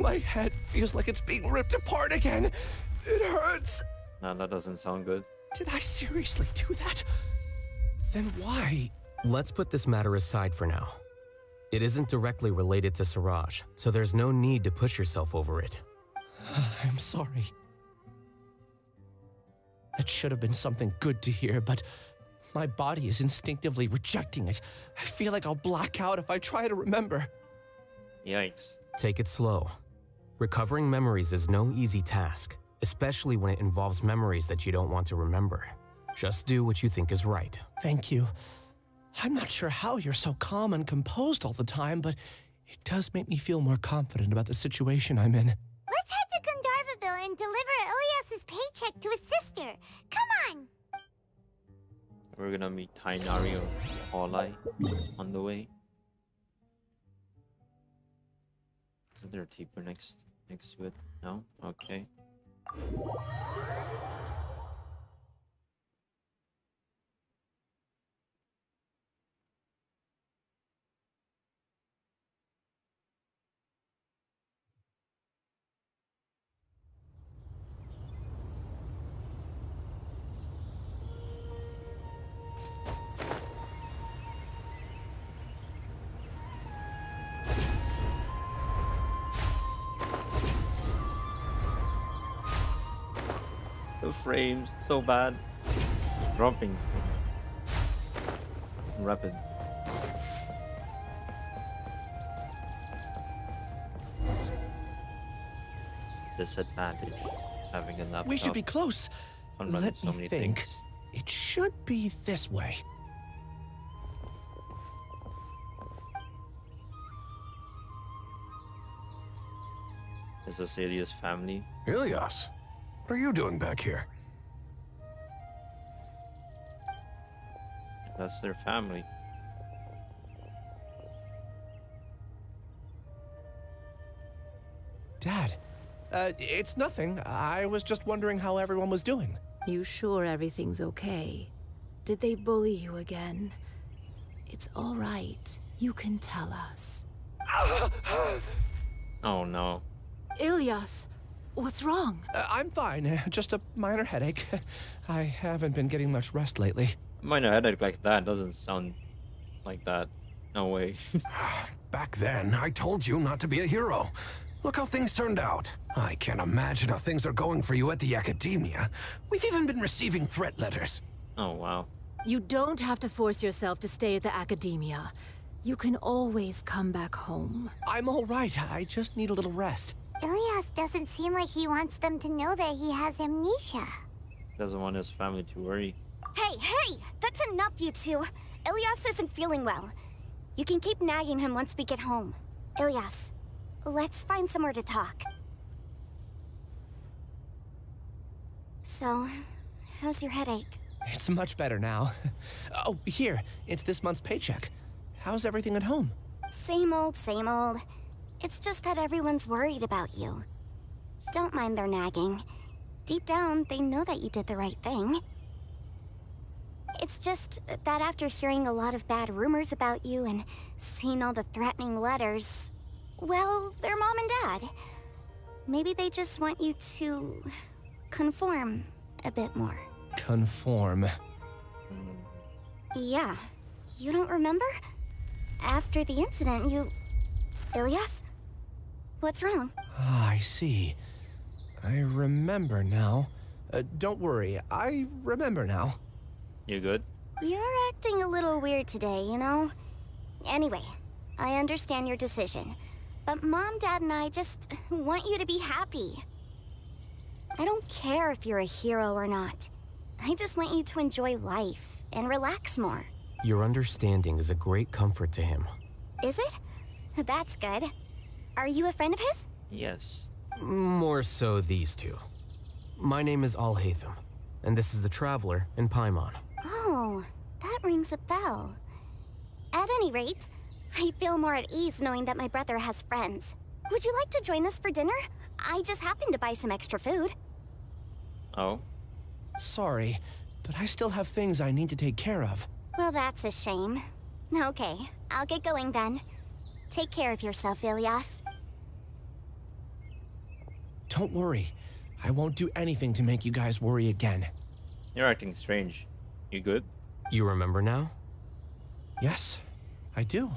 my head feels like it's being ripped apart again. It hurts. No, that doesn't sound good. Did I seriously do that? Then why? Let's put this matter aside for now. It isn't directly related to Siraj, so there's no need to push yourself over it. I'm sorry. That should have been something good to hear, but My body is instinctively rejecting it. I feel like I'll black out if I try to remember. Yikes. Take it slow. Recovering memories is no easy task, especially when it involves memories that you don't want to remember. Just do what you think is right. Thank you. I'm not sure how you're so calm and composed all the time, but it does make me feel more confident about the situation I'm in. Let's head to Gandharvaville and deliver Ilias's paycheck to his sister. Come on! We're gonna meet Tainario Paulai on the way. Isn't there a teeper next to it? No? Okay. The frames, so bad. Dropping rapid. Disadvantage having a laptop. We should be close. On running Let so me many think. things. It should be this way. Is this Ilias' family? Ilias, what are you doing back here? That's their family. Dad, it's nothing. I was just wondering how everyone was doing. You sure everything's okay? Did they bully you again? It's all right. You can tell us. Oh no. Ilias, what's wrong? I'm fine. Just a minor headache. I haven't been getting much rest lately. Minor headache like that doesn't sound like that. No way. Back then, I told you not to be a hero. Look how things turned out. I can't imagine how things are going for you at the academia. We've even been receiving threat letters. Oh, wow. You don't have to force yourself to stay at the academia. You can always come back home. I'm all right. I just need a little rest. Ilias doesn't seem like he wants them to know that he has amnesia. Doesn't want his family to worry. Hey! That's enough, you two. Ilias isn't feeling well. You can keep nagging him once we get home. Ilias, let's find somewhere to talk. So, how's your headache? It's much better now. Oh, here. It's this month's paycheck. How's everything at home? Same old, same old. It's just that everyone's worried about you. Don't mind their nagging. Deep down, they know that you did the right thing. It's just that after hearing a lot of bad rumors about you and seeing all the threatening letters, well, they're mom and dad. Maybe they just want you to conform a bit more. Conform. Yeah. You don't remember? After the incident, you... Ilias? What's wrong? Ah, I see. I remember now. Don't worry, I remember now. You good? You're acting a little weird today, you know? Anyway, I understand your decision. But Mom, Dad, and I just want you to be happy. I don't care if you're a hero or not. I just want you to enjoy life and relax more. Your understanding is a great comfort to him. Is it? That's good. Are you a friend of his? Yes. More so these two. My name is Alhaitham, and this is the Traveler in Paimon. Oh, that rings a bell. At any rate, I feel more at ease knowing that my brother has friends. Would you like to join us for dinner? I just happened to buy some extra food. Oh? Sorry, but I still have things I need to take care of. Well, that's a shame. Okay, I'll get going then. Take care of yourself, Ilias. Don't worry. I won't do anything to make you guys worry again. You're acting strange. You good? You remember now? Yes, I do.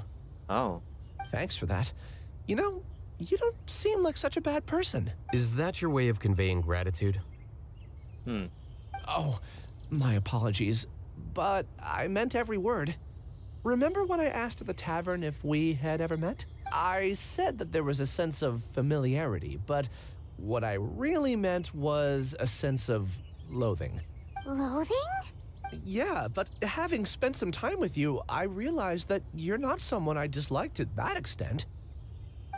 Oh. Thanks for that. You know, you don't seem like such a bad person. Is that your way of conveying gratitude? Oh, my apologies. but I meant every word. Remember when I asked at the tavern if we had ever met? I said that there was a sense of familiarity, but what I really meant was a sense of loathing. Loathing? Yeah, but having spent some time with you, I realized that you're not someone I dislike to that extent.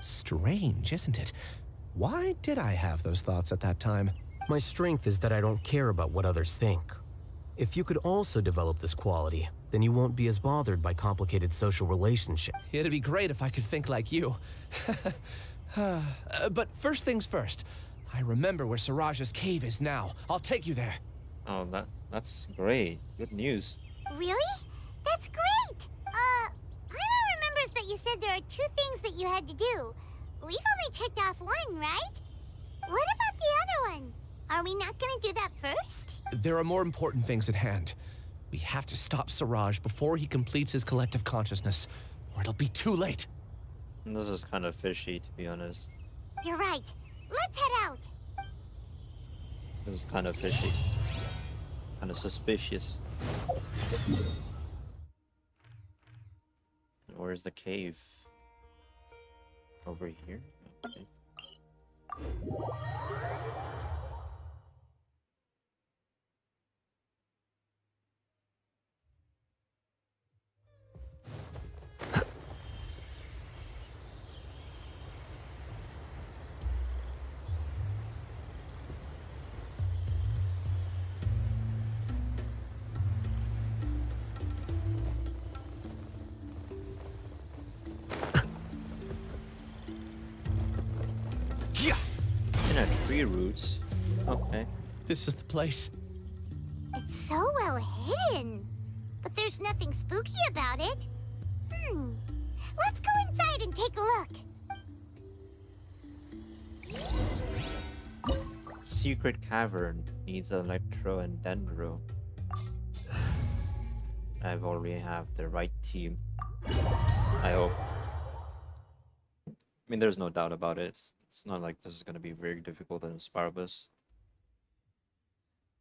Strange, isn't it? Why did I have those thoughts at that time? My strength is that I don't care about what others think. If you could also develop this quality, then you won't be as bothered by complicated social relationships. It'd be great if I could think like you. But first things first, I remember where Siraj's cave is now. I'll take you there. Oh, that's great. Good news. Really? That's great! Paimon remembers that you said there are 2 things that you had to do. We've only checked off 1, right? What about the other one? Are we not gonna do that first? There are more important things at hand. We have to stop Siraj before he completes his collective consciousness, or it'll be too late. This is kind of fishy, to be honest. You're right. Let's head out. This is kind of fishy. Kind of suspicious. Where's the cave? Over here? Okay. Tree roots. Okay. This is the place. It's so well hidden. But there's nothing spooky about it. Let's go inside and take a look. Secret cavern needs electro and dendro. I've already have the right team. I hope. I mean, there's no doubt about it. It's not like this is going to be very difficult in Sparabus.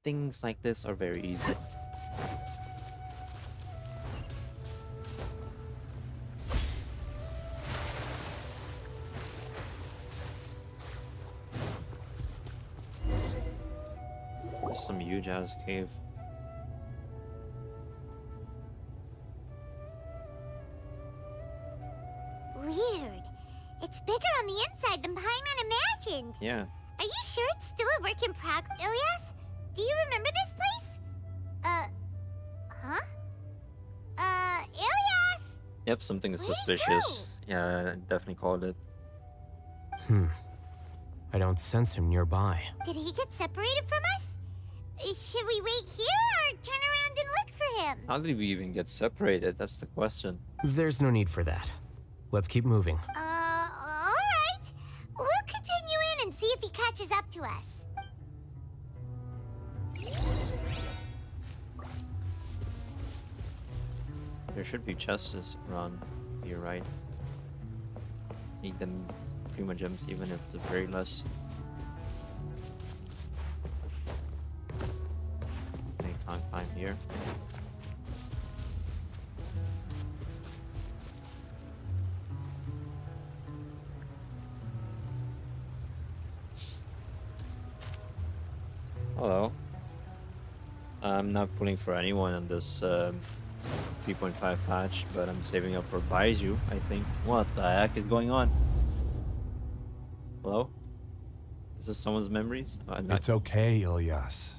Things like this are very easy. There's some huge ass cave. Weird. It's bigger on the inside than Paimon imagined. Yeah. Are you sure it's still a work in progress? Ilyas, do you remember this place? Ilyas! Yep, something is suspicious. Yeah, I definitely called it. I don't sense him nearby. Did he get separated from us? Should we wait here or turn around and look for him? How did we even get separated? That's the question. There's no need for that. Let's keep moving. Alright. We'll continue in and see if he catches up to us. There should be chests around here, right? Need them prima gems even if it's very less. I can't climb here. Hello. I'm not pulling for anyone on this 3.5 patch, but I'm saving up for Baiju, I think. What the heck is going on? Hello? Is this someone's memories? It's okay, Ilyas.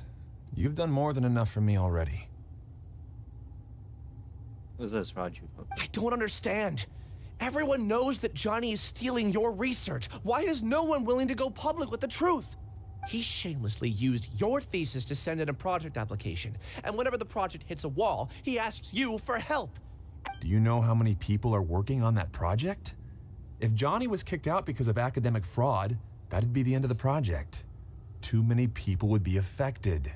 You've done more than enough for me already. Who's this, Raju? I don't understand. Everyone knows that Johnny is stealing your research. Why is no one willing to go public with the truth? He shamelessly used your thesis to send in a project application, and whenever the project hits a wall, he asks you for help. Do you know how many people are working on that project? If Johnny was kicked out because of academic fraud, that'd be the end of the project. Too many people would be affected.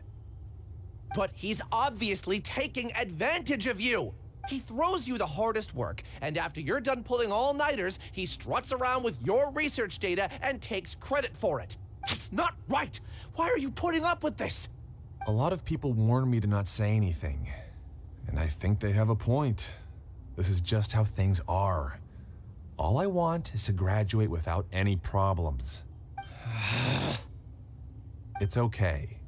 But he's obviously taking advantage of you. He throws you the hardest work, and after you're done pulling all-nighters, he struts around with your research data and takes credit for it. That's not right! Why are you putting up with this? A lot of people warn me to not say anything. And I think they have a point. This is just how things are. All I want is to graduate without any problems. It's okay.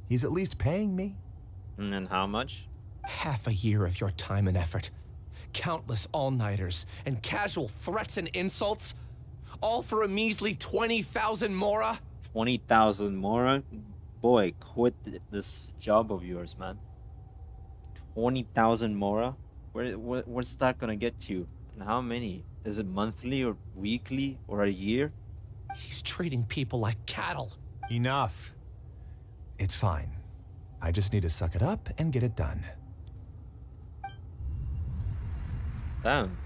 He's at least paying me. And how much? Half a year of your time and effort. Countless all-nighters and casual threats and insults. All for a measly 20,000 mora? 20,000 mora? Boy, quit this job of yours, man. 20,000 mora? What's that gonna get you? And how many? Is it monthly or weekly or a year? He's treating people like cattle. Enough. It's fine. I just need to suck it up and get it done. Damn.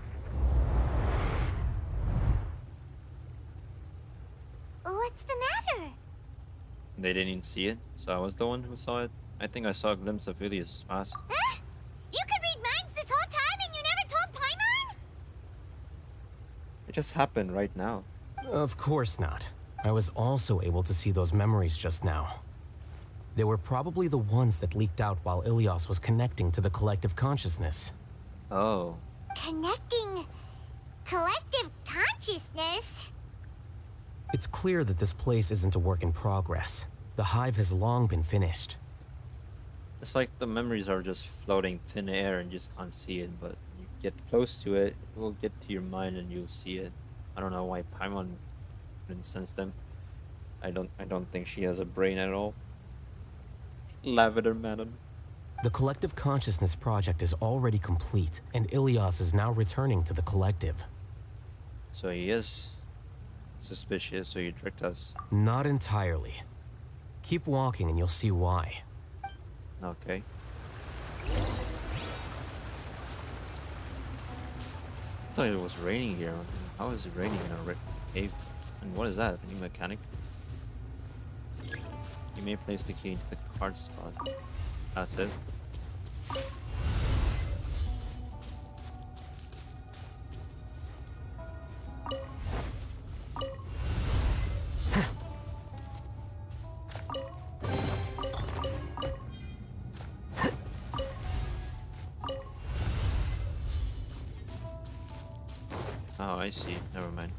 What's the matter? They didn't even see it, so I was the one who saw it. I think I saw a glimpse of Ilias' mask. Huh? You could read minds this whole time and you never told Paimon? It just happened right now. Of course not. I was also able to see those memories just now. They were probably the ones that leaked out while Ilias was connecting to the collective consciousness. Oh. Connecting collective consciousness? It's clear that this place isn't a work in progress. The hive has long been finished. It's like the memories are just floating thin air and you just can't see it, but you get close to it, it will get to your mind and you'll see it. I don't know why Paimon couldn't sense them. I don't think she has a brain at all. Lavender Madam. The collective consciousness project is already complete, and Ilias is now returning to the collective. So he is suspicious, so he tricked us. Not entirely. Keep walking and you'll see why. Okay. I thought it was raining here. How is it raining in a cave? And what is that? A new mechanic? You may place the key into the card slot. That's it. Oh, I see. Never mind.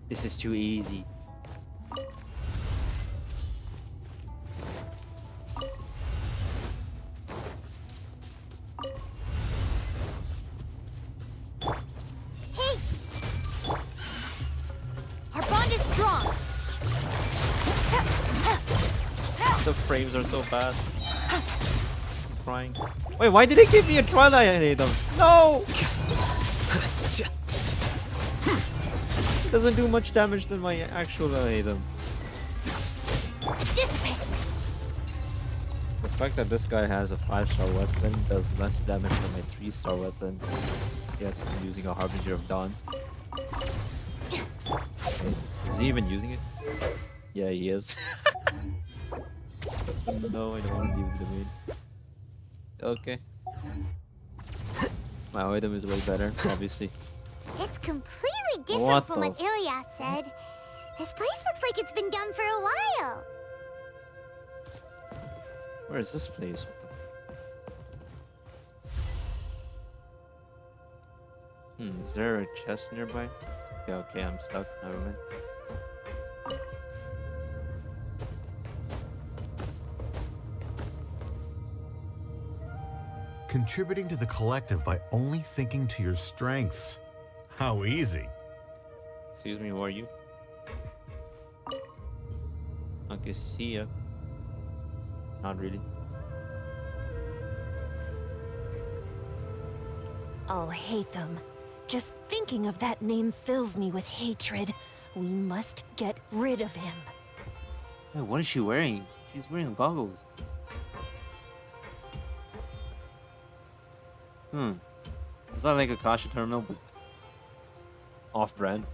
This is too easy. Hey! Our bond is strong. The frames are so bad. I'm crying. Wait, why did they give me a Twilight Alhaitham? No! Doesn't do much damage than my actual Alhaitham. The fact that this guy has a 5-star weapon does less damage than my 3-star weapon. Yes, I'm using a Harbinger of Dawn. Is he even using it? Yeah, he is. No, I don't want to leave the main. Okay. My Alhaitham is way better, obviously. It's completely different What from the what Ilias said. This place looks like it's been done for a while. Where is this place? What the... is there a chest nearby? Yeah, okay, I'm stuck. Never mind. Contributing to the collective by only thinking to your strengths. How easy. Excuse me, who are you? Okay, see ya. Not really. Alhaitham. Just thinking of that name fills me with hatred. We must get rid of him. Wait, what is she wearing? She's wearing goggles. Is that like a Kasha terminal, but off-brand?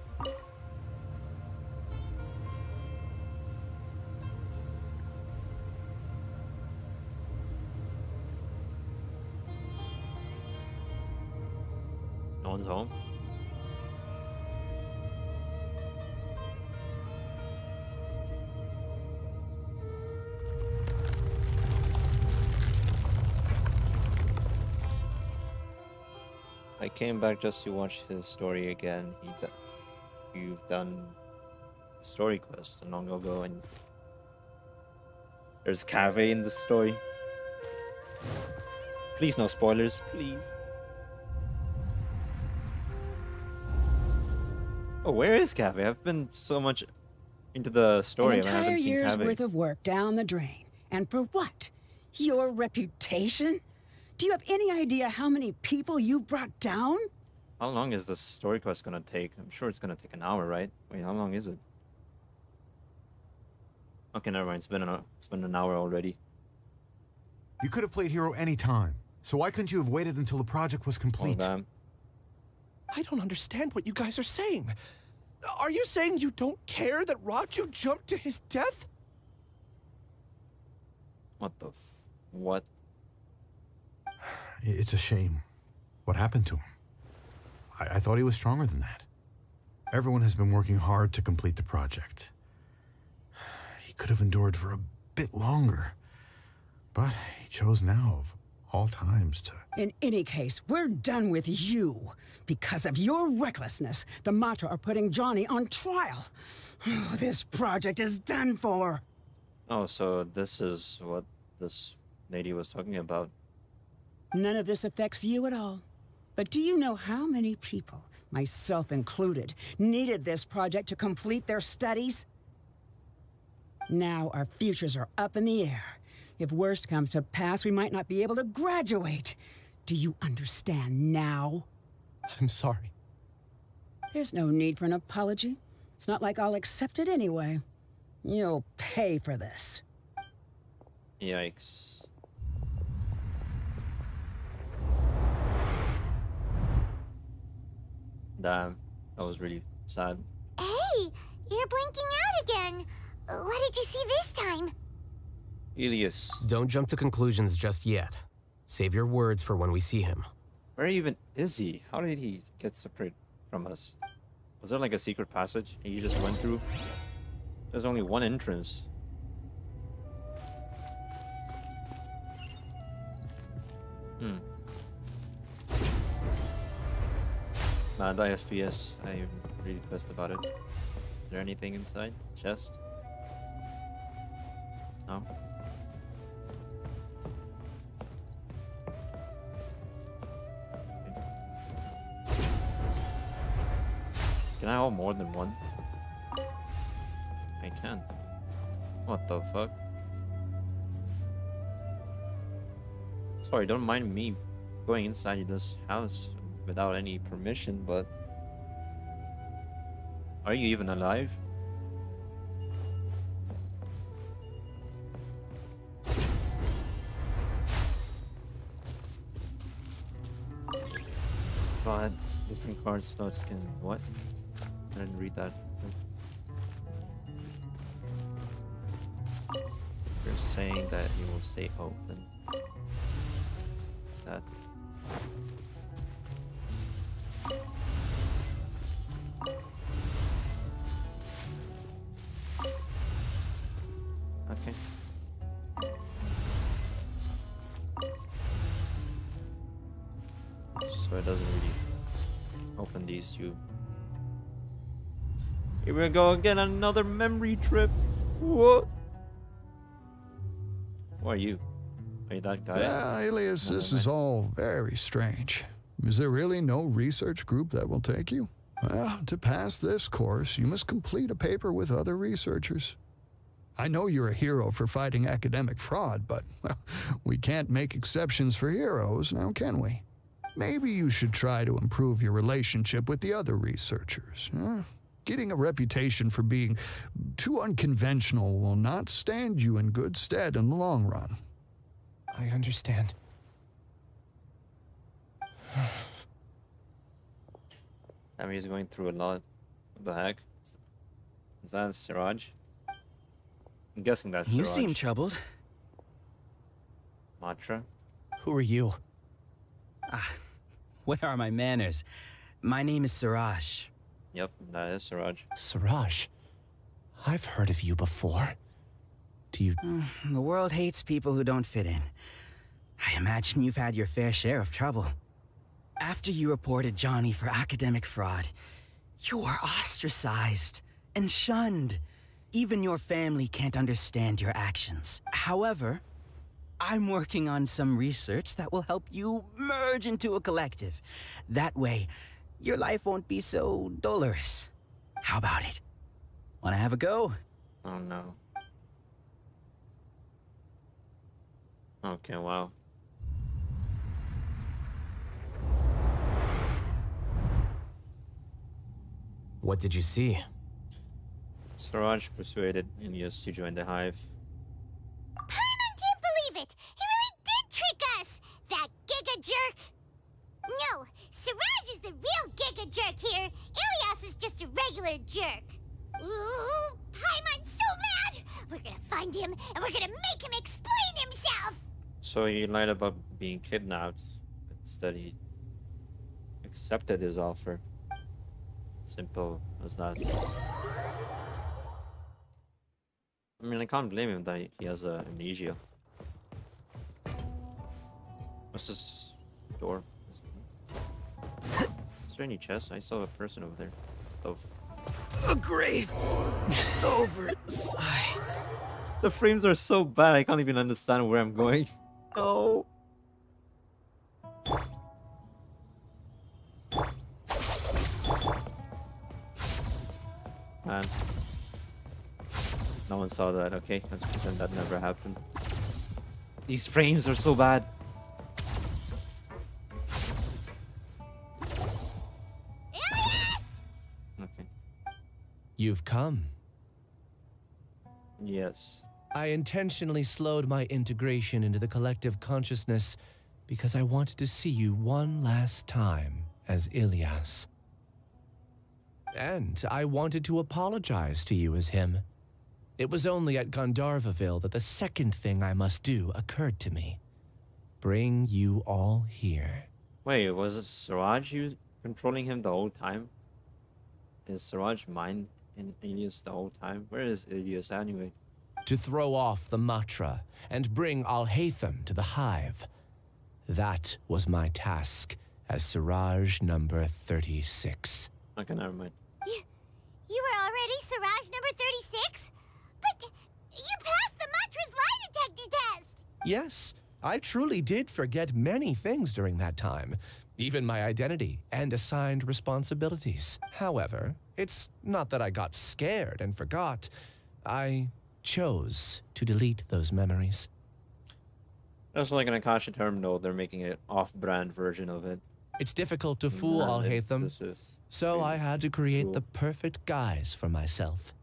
No one's home. I came back just to watch his story again. You've done the story quest long ago, and there's Cave in the story. Please, no spoilers, please. Oh, where is Cave? I've been so much into the story, An I entire haven't seen year's Cave. worth of work down the drain. And for what? Your reputation? Do you have any idea how many people you brought down? How long is this story quest gonna take? I'm sure it's gonna take an hour, right? Wait, how long is it? Okay, never mind. It's been an hour already. You could have played Hero any time, so why couldn't you have waited until the project was complete? Oh, damn. I don't understand what you guys are saying. Are you saying you don't care that Raju jumped to his death? What the what? It's a shame. What happened to him? I thought he was stronger than that. Everyone has been working hard to complete the project. He could have endured for a bit longer, but he chose now, of all times, to... In any case, we're done with you. Because of your recklessness, the Matra are putting Johnny on trial. This project is done for. Oh, so this is what this lady was talking about. None of this affects you at all. But do you know how many people, myself included, needed this project to complete their studies? Now our futures are up in the air. If worst comes to pass, we might not be able to graduate. Do you understand now? I'm sorry. There's no need for an apology. It's not like I'll accept it anyway. You'll pay for this. Yikes. Damn, that was really sad. Hey, you're blinking out again. What did you see this time? Elias. Don't jump to conclusions just yet. Save your words for when we see him. Where even is he? How did he get separate from us? Was there like a secret passage he just went through? There's only one entrance. Nah, die FPS. I'm really pissed about it. Is there anything inside? Chest? No? Can I hold more than one? I can. What the fuck? Sorry, don't mind me going inside this house without any permission, but... Are you even alive? God, different card slots can... What? I didn't read that. They're saying that you will stay open. That. Okay. So it doesn't really open these two. Here we go again, another memory trip. What? Who are you? Are you that guy? Yeah, Alias, this is all very strange. Is there really no research group that will take you? Well, to pass this course, you must complete a paper with other researchers. I know you're a hero for fighting academic fraud, but well, we can't make exceptions for heroes, now can we? Maybe you should try to improve your relationship with the other researchers. Getting a reputation for being too unconventional will not stand you in good stead in the long run. I understand. I mean, he's going through a lot. What the heck? Is that Siraj? I'm guessing that's You Siraj. seem troubled. Matra? Who are you? Where are my manners? My name is Siraj. Yep, that is Siraj. Siraj, I've heard of you before. Do you... The world hates people who don't fit in. I imagine you've had your fair share of trouble. After you reported Johnny for academic fraud, you were ostracized and shunned. Even your family can't understand your actions. However, I'm working on some research that will help you merge into a collective. That way, your life won't be so dolorous. How about it? Wanna have a go? Oh no. Okay, wow. What did you see? Siraj persuaded Ilias to join the Hive. Paimon can't believe it! He really did trick us! That giga jerk! No, Siraj is the real giga jerk here. Ilias is just a regular jerk. Ooh, Paimon's so mad! We're gonna find him and we're gonna make him explain himself! So he lied about being kidnapped, but instead he accepted his offer. Simple as that. I mean, I can't blame him that he has amnesia. What's this door? Is there any chest? I saw a person over there. A grave oversight. The frames are so bad, I can't even understand where I'm going. No. Man. No one saw that, okay? Let's pretend that never happened. These frames are so bad. Okay. You've come. Yes. I intentionally slowed my integration into the collective consciousness because I wanted to see you one last time as Ilias. And I wanted to apologize to you as him. It was only at Gandharvaville that the second thing I must do occurred to me. Bring you all here. Wait, was it Siraj who was controlling him the whole time? Is Siraj mind in Ilias the whole time? Where is Ilias anyway? To throw off the Matra and bring Alhaitham to the Hive. That was my task as Siraj number 36. Okay, never mind. You were already Siraj number 36? But you passed the Matra's lie detector test! Yes, I truly did forget many things during that time, even my identity and assigned responsibilities. However, it's not that I got scared and forgot. I chose to delete those memories. Just like an Akasha terminal, they're making an off-brand version of it. It's difficult to fool Alhaitham, so I had to create the perfect guise for myself.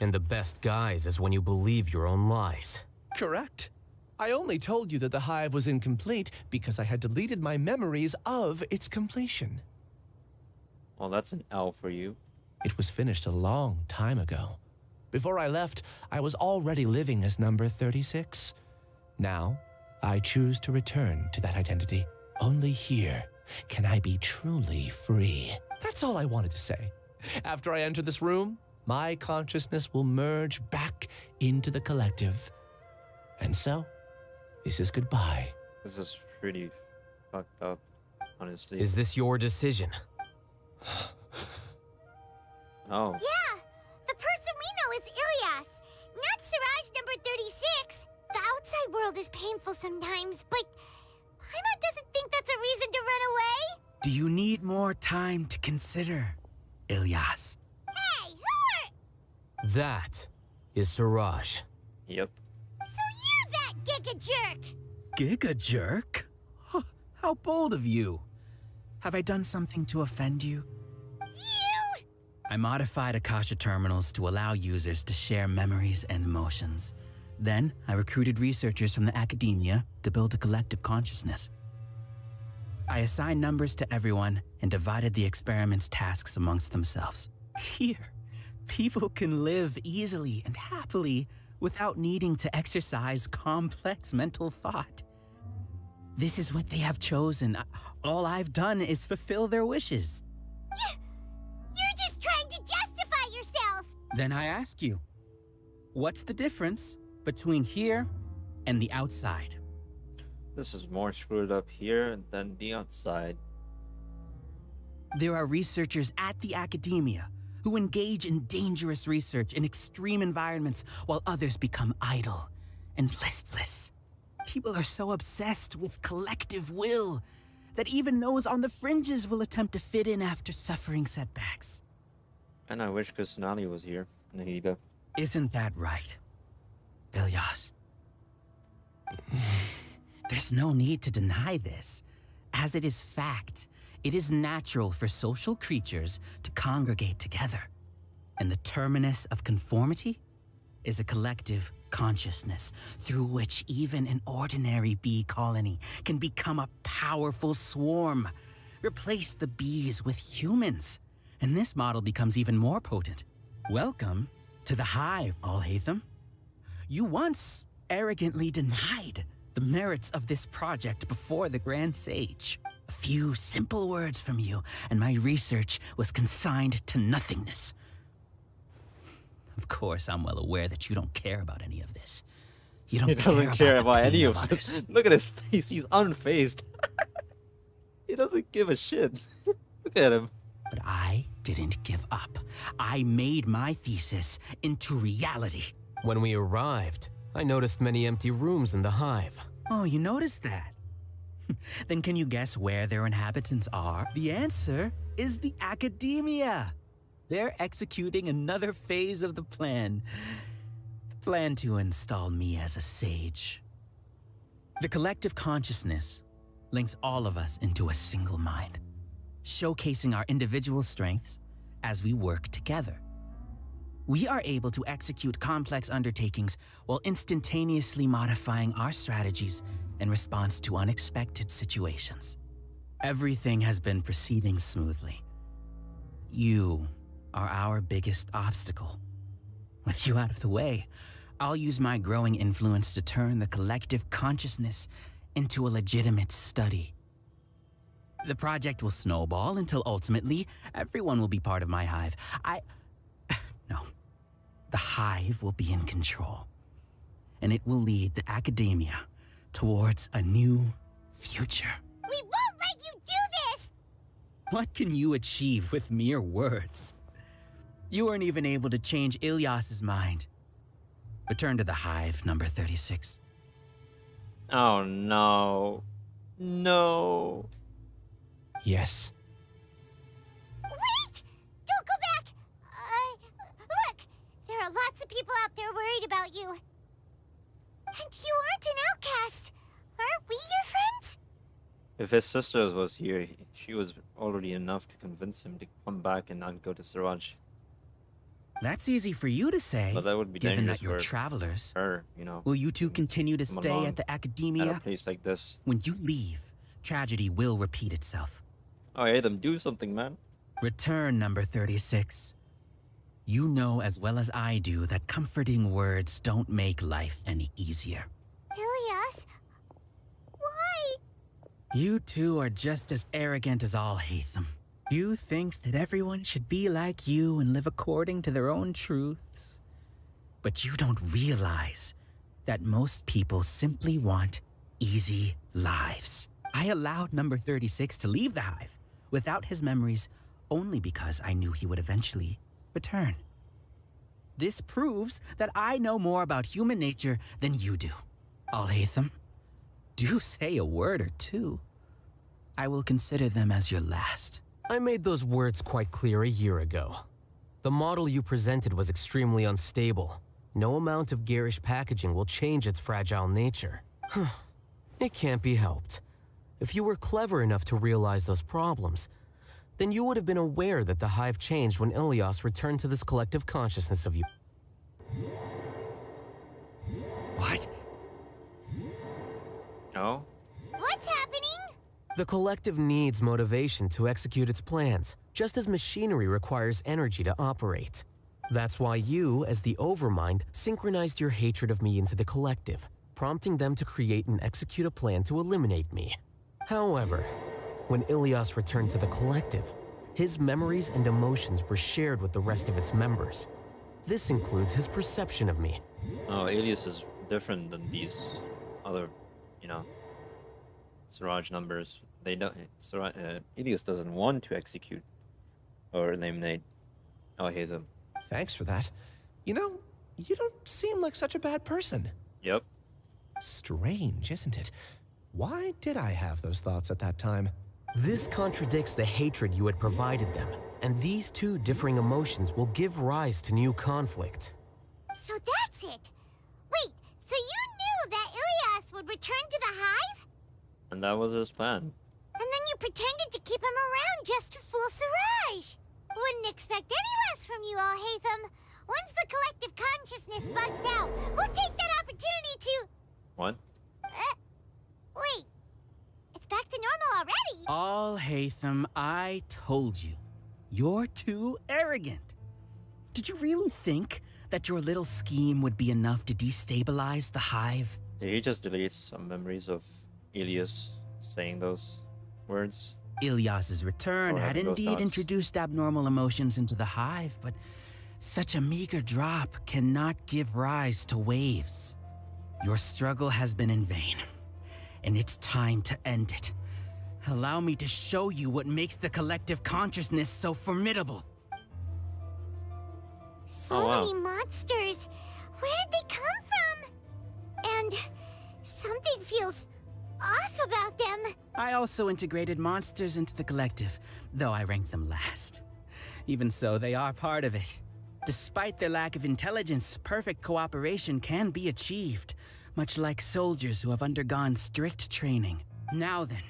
And the best guise is when you believe your own lies. Correct. I only told you that the Hive was incomplete because I had deleted my memories of its completion. Well, that's an L for you. It was finished a long time ago. Before I left, I was already living as number 36. Now, I choose to return to that identity. Only here can I be truly free. That's all I wanted to say. After I enter this room, my consciousness will merge back into the collective. And so, this is goodbye. This is pretty fucked up, honestly. Is this your decision? Oh. Yeah! The person we know is Ilias, not Siraj number 36. The outside world is painful sometimes, but Paimon doesn't think that's a reason to run away. Do you need more time to consider, Ilias? Hey, who are... That is Siraj. Yep. So you're that giga jerk! Giga jerk? Huh, how bold of you. Have I done something to offend you? You? I modified Akasha terminals to allow users to share memories and emotions. Then, I recruited researchers from the academia to build a collective consciousness. I assigned numbers to everyone and divided the experiment's tasks amongst themselves. Here, people can live easily and happily without needing to exercise complex mental thought. This is what they have chosen. All I've done is fulfill their wishes. You're just trying to justify yourself! Then I ask you, what's the difference between here and the outside? This is more screwed up here than the outside. There are researchers at the academia who engage in dangerous research in extreme environments while others become idle and listless. People are so obsessed with collective will that even those on the fringes will attempt to fit in after suffering setbacks. And I wish Kusanali was here, Nahida. Isn't that right, Ilyas? There's no need to deny this, as it is fact. It is natural for social creatures to congregate together, and the terminus of conformity is a collective consciousness through which even an ordinary bee colony can become a powerful swarm. Replace the bees with humans, and this model becomes even more potent. Welcome to the hive, Alhaitham. You once arrogantly denied the merits of this project before the Grand Sage. A few simple words from you, and my research was consigned to nothingness. Of course, I'm well aware that you don't care about any of this. You don't He doesn't care the about any pain of this. Look at his face. He's unfazed. He doesn't give a shit. Look at him. But I didn't give up. I made my thesis into reality. When we arrived, I noticed many empty rooms in the hive. Oh, you noticed that? Then can you guess where their inhabitants are? The answer is the academia. They're executing another phase of the plan. The plan to install me as a sage. The collective consciousness links all of us into a single mind, showcasing our individual strengths as we work together. We are able to execute complex undertakings while instantaneously modifying our strategies in response to unexpected situations. Everything has been proceeding smoothly. You are our biggest obstacle. With you out of the way, I'll use my growing influence to turn the collective consciousness into a legitimate study. The project will snowball until ultimately everyone will be part of my hive. No. The hive will be in control, and it will lead the academia towards a new future. We won't let you do this! What can you achieve with mere words? You weren't even able to change Ilyas's mind. Return to the hive, number 36. Oh no. No. Yes. Wait! Don't go back! Look! There are lots of people out there worried about you. And you aren't an outcast. Aren't we your friends? If his sister was here, she was already enough to convince him to come back and not go to Siraj. That's easy for you to say, But that would be given dangerous that you're for travelers. her, you know. Will you two continue to Come stay along at the At academia? a place like this. When you leave, tragedy will repeat itself. Oh, Alhaitham, do something, man. Return, number 36. You know as well as I do that comforting words don't make life any easier. Ilyas? Why? You two are just as arrogant as Alhaitham. You think that everyone should be like you and live according to their own truths. But you don't realize that most people simply want easy lives. I allowed number 36 to leave the hive without his memories only because I knew he would eventually return. This proves that I know more about human nature than you do. Alhaitham, do say a word or two. I will consider them as your last. I made those words quite clear a year ago. The model you presented was extremely unstable. No amount of garish packaging will change its fragile nature. It can't be helped. If you were clever enough to realize those problems, then you would have been aware that the hive changed when Ilyas returned to this collective consciousness of you. What? No? What's happening? The collective needs motivation to execute its plans, just as machinery requires energy to operate. That's why you, as the Overmind, synchronized your hatred of me into the collective, prompting them to create and execute a plan to eliminate me. However, when Ilyas returned to the collective, his memories and emotions were shared with the rest of its members. This includes his perception of me. Oh, Alias is different than these other, you know. Siraj numbers. They don't. Ilias doesn't want to execute or eliminate Alhaitham. Thanks for that. You know, you don't seem like such a bad person. Yep. Strange, isn't it? Why did I have those thoughts at that time? This contradicts the hatred you had provided them, and these two differing emotions will give rise to new conflict. So that's it. Wait, so you knew that Ilias would return to the hive? And that was his plan. And then you pretended to keep him around just to fool Siraj. Wouldn't expect any less from you, Alhaitham. Once the collective consciousness bugs out, we'll take that opportunity to... What? Wait. It's back to normal already. Alhaitham, I told you. You're too arrogant. Did you really think that your little scheme would be enough to destabilize the hive? Did he just delete some memories of Ilias saying those words? Ilias's return Or had having those indeed thoughts? introduced abnormal emotions into the hive, but such a meager drop cannot give rise to waves. Your struggle has been in vain, and it's time to end it. Allow me to show you what makes the collective consciousness so formidable. So many monsters. Where did they come from? And something feels off about them. I also integrated monsters into the collective, though I ranked them last. Even so, they are part of it. Despite their lack of intelligence, perfect cooperation can be achieved, much like soldiers who have undergone strict training. Now then,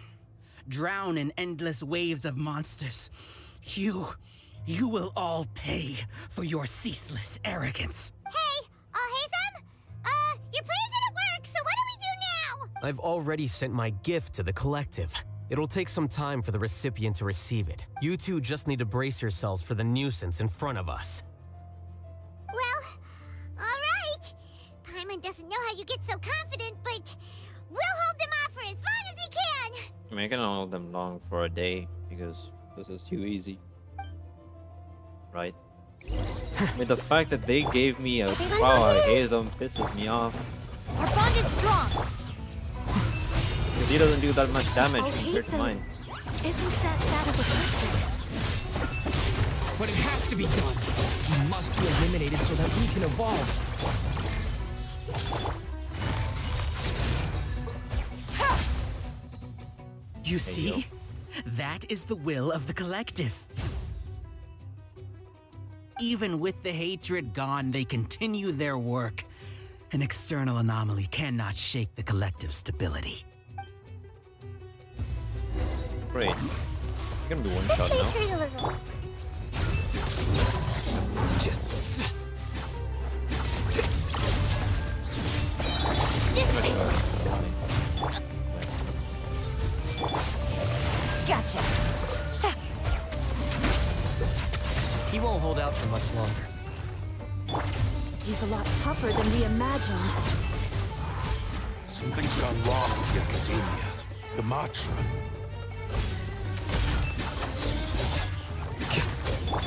drown in endless waves of monsters. You will all pay for your ceaseless arrogance. Hey, Alhaitham? Your plan didn't work, so what do we do now? I've already sent my gift to the collective. It'll take some time for the recipient to receive it. You two just need to brace yourselves for the nuisance in front of us. Well, alright. Paimon doesn't know how you get so confident, but we'll hold them off for as long as we can. I mean, I can hold them long for a day because this is too easy. Right? I mean, the fact that they gave me a trial I hated them pisses me off. Our bond is strong. Because he doesn't do that much damage compared to mine. Isn't that of a person? But it has to be done. He must be eliminated so that we can evolve. You see? That is the will of the collective. Even with the hatred gone, they continue their work. An external anomaly cannot shake the collective stability. Great. I'm gonna do one shot now. Gotcha. He won't hold out for much longer. He's a lot tougher than we imagined. Something's gone wrong with the Academia. The Matra.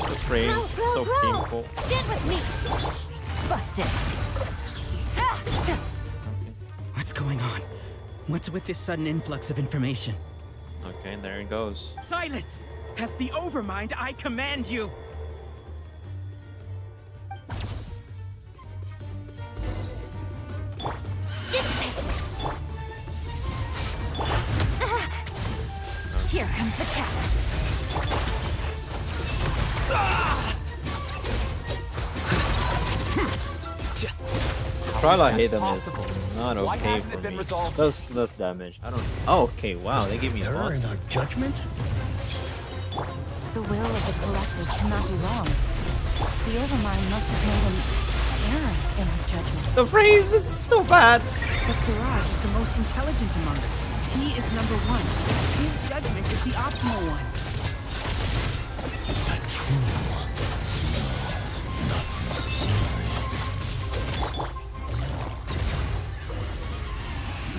The frames, so painful. Stand with me. Busted. What's going on? What's with this sudden influx of information? Okay, there it goes. Silence! As the Overmind, I command you! Here comes the catch. Trial I hate them is not okay for me. Does less damage. I don't. Oh, okay, wow, they gave me a lot. Judgment? The will of the collective cannot be wrong. The Overmind must have made an error in his judgment. The frames is so bad. But Siraj is the most intelligent among us. He is number one. His judgment is the optimal one. Is that true? Not necessarily.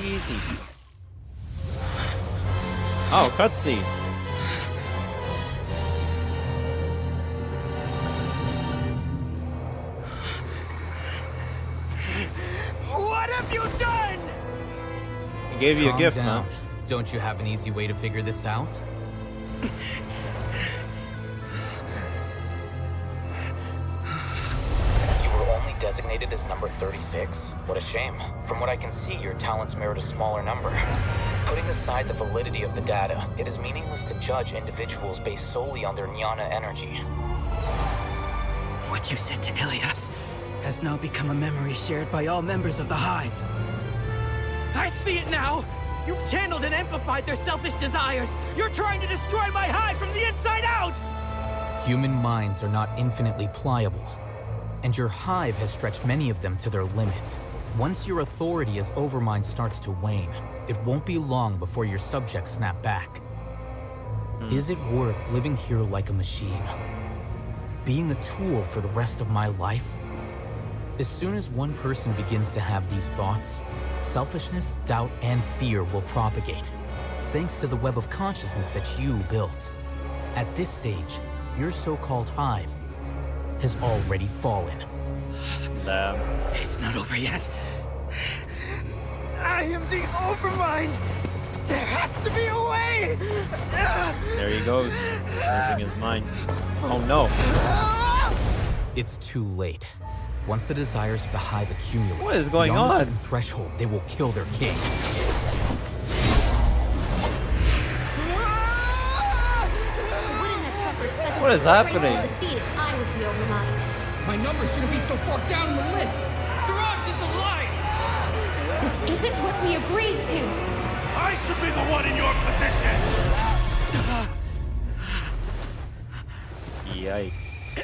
Easy. Oh, cutscene. What have you done? I gave you a Calm gift down. now. Don't you have an easy way to figure this out? You were only designated as number 36? What a shame. From what I can see, your talents merit a smaller number. Putting aside the validity of the data, it is meaningless to judge individuals based solely on their jnana energy. What you said to Ilias has now become a memory shared by all members of the Hive. I see it now! You've channeled and amplified their selfish desires! You're trying to destroy my Hive from the inside out! Human minds are not infinitely pliable, and your Hive has stretched many of them to their limit. Once your authority as Overmind starts to wane, it won't be long before your subjects snap back. Is it worth living here like a machine? Being a tool for the rest of my life? As soon as one person begins to have these thoughts, selfishness, doubt, and fear will propagate, thanks to the web of consciousness that you built. At this stage, your so-called Hive has already fallen. Damn. It's not over yet. I am the Overmind! There has to be a way! There he goes, losing his mind. Oh no. It's too late. Once the desires of the Hive accumulate, what is going beyond a on? certain threshold, they will kill their king. What is happening? Defeated, I was the Overmind. My number shouldn't be so far down in the list. Siraj is a liar. This isn't what we agreed to. I should be the one in your position. Yikes.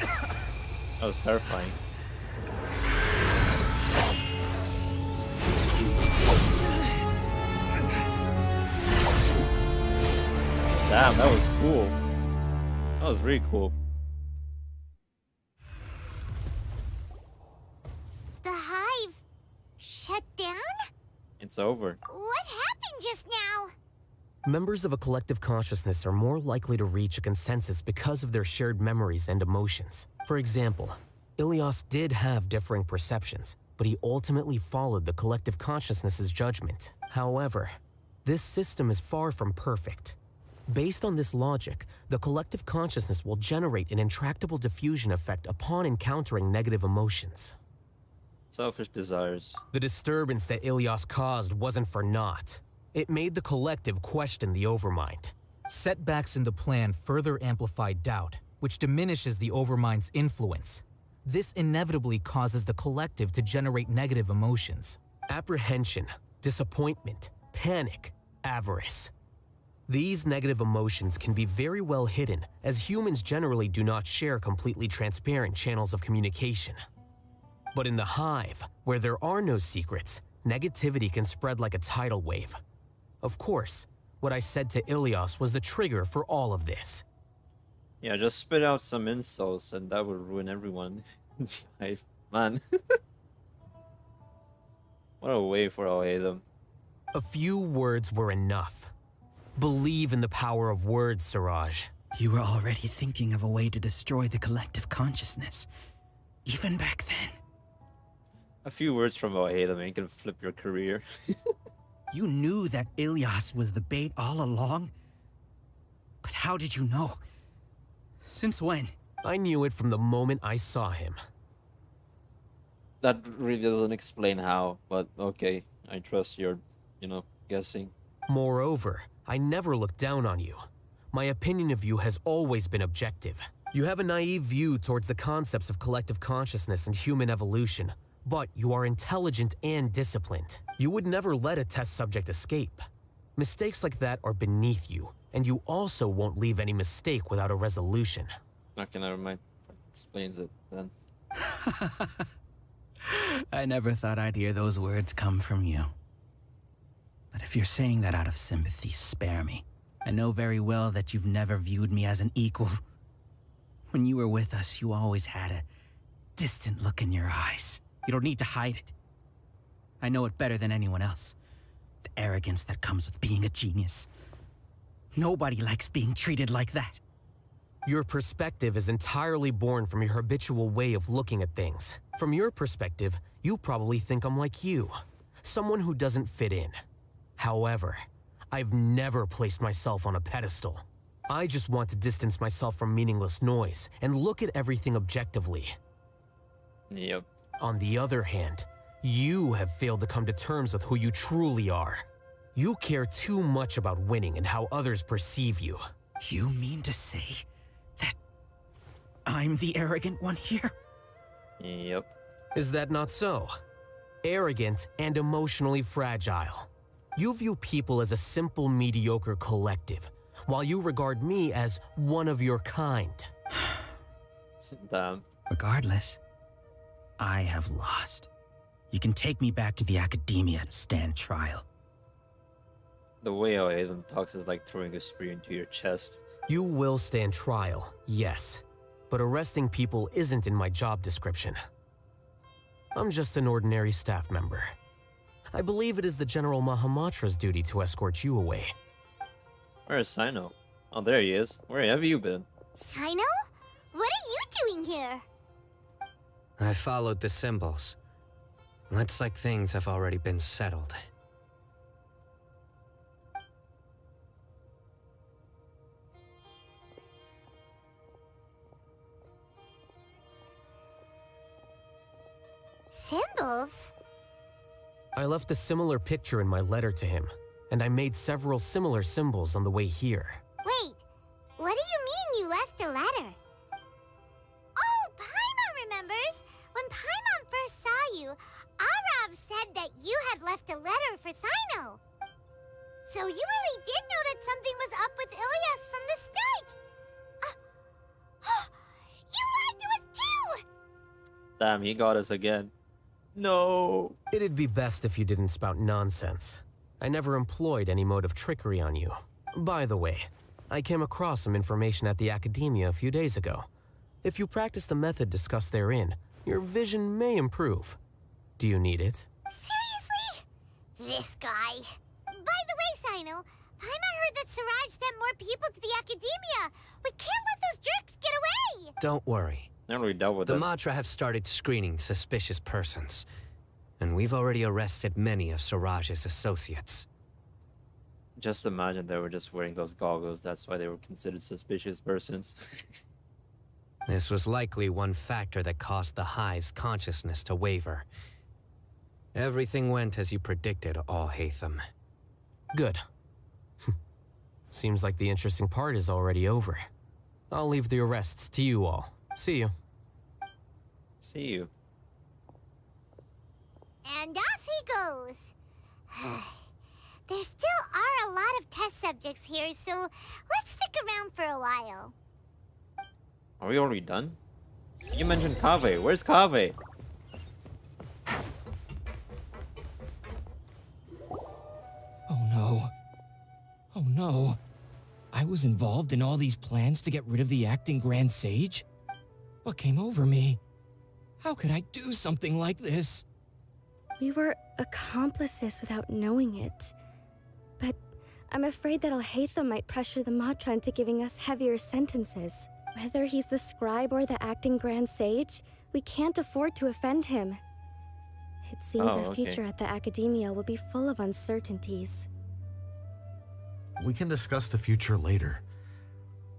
That was terrifying. Damn, that was cool. That was really cool. The Hive shut down? It's over. What happened just now? Members of a collective consciousness are more likely to reach a consensus because of their shared memories and emotions. For example, Ilias did have differing perceptions, but he ultimately followed the collective consciousness's judgment. However, this system is far from perfect. Based on this logic, the collective consciousness will generate an intractable diffusion effect upon encountering negative emotions. Selfish desires. The disturbance that Ilias caused wasn't for naught. It made the collective question the Overmind. Setbacks in the plan further amplify doubt, which diminishes the Overmind's influence. This inevitably causes the collective to generate negative emotions. Apprehension, disappointment, panic, avarice. These negative emotions can be very well hidden, as humans generally do not share completely transparent channels of communication. But in the Hive, where there are no secrets, negativity can spread like a tidal wave. Of course, what I said to Ilias was the trigger for all of this. Yeah, just spit out some insults and that would ruin everyone. Man. What a way for Alhaitham. A few words were enough. Believe in the power of words, Siraj. You were already thinking of a way to destroy the collective consciousness, even back then. A few words from Alhaitham and you can flip your career. You knew that Ilias was the bait all along? But how did you know? Since when? I knew it from the moment I saw him. That really doesn't explain how, but okay. I trust your, guessing. Moreover, I never looked down on you. My opinion of you has always been objective. You have a naive view towards the concepts of collective consciousness and human evolution, but you are intelligent and disciplined. You would never let a test subject escape. Mistakes like that are beneath you, and you also won't leave any mistake without a resolution. Okay, never mind. That explains it then. I never thought I'd hear those words come from you. But if you're saying that out of sympathy, spare me. I know very well that you've never viewed me as an equal. When you were with us, you always had a distant look in your eyes. You don't need to hide it. I know it better than anyone else. The arrogance that comes with being a genius. Nobody likes being treated like that. Your perspective is entirely born from your habitual way of looking at things. From your perspective, you probably think I'm like you, someone who doesn't fit in. However, I've never placed myself on a pedestal. I just want to distance myself from meaningless noise and look at everything objectively. Yep. On the other hand, you have failed to come to terms with who you truly are. You care too much about winning and how others perceive you. You mean to say that I'm the arrogant one here? Yep. Is that not so? Arrogant and emotionally fragile. You view people as a simple, mediocre collective, while you regard me as one of your kind. Damn. Regardless, I have lost. You can take me back to the academia to stand trial. The way Alhaitham talks is like throwing a spear into your chest. You will stand trial, yes. But arresting people isn't in my job description. I'm just an ordinary staff member. I believe it is the General Mahamatra's duty to escort you away. Where is Sino? Oh, there he is. Where have you been? Sino? What are you doing here? I followed the symbols. Looks like things have already been settled. Symbols? I left a similar picture in my letter to him, and I made several similar symbols on the way here. Wait, what do you mean you left a letter? Oh, Paimon remembers! When Paimon first saw you, Arav said that you had left a letter for Sino. So you really did know that something was up with Ilias from the start! You lied to us too! Damn, he got us again. No. It'd be best if you didn't spout nonsense. I never employed any mode of trickery on you. By the way, I came across some information at the Academia a few days ago. If you practice the method discussed therein, your vision may improve. Do you need it? Seriously? This guy. By the way, Sino, Paimon heard that Siraj sent more people to the Academia. We can't let those jerks get away! Don't worry. Never really dealt with The it. Matra have started screening suspicious persons, and we've already arrested many of Siraj's associates. Just imagine they were just wearing those goggles. That's why they were considered suspicious persons. This was likely one factor that caused the Hive's consciousness to waver. Everything went as you predicted, Alhaitham. Good. Seems like the interesting part is already over. I'll leave the arrests to you all. See you. See you. And off he goes. There still are a lot of test subjects here, so let's stick around for a while. Are we already done? You mentioned Kaveh. Where's Kaveh? Oh no. Oh no. I was involved in all these plans to get rid of the acting Grand Sage? What came over me? How could I do something like this? We were accomplices without knowing it. But I'm afraid that Alhaitham might pressure the Matra into giving us heavier sentences. Whether he's the scribe or the acting Grand Sage, we can't afford to offend him. It seems our future at the Academia will be full of uncertainties. We can discuss the future later.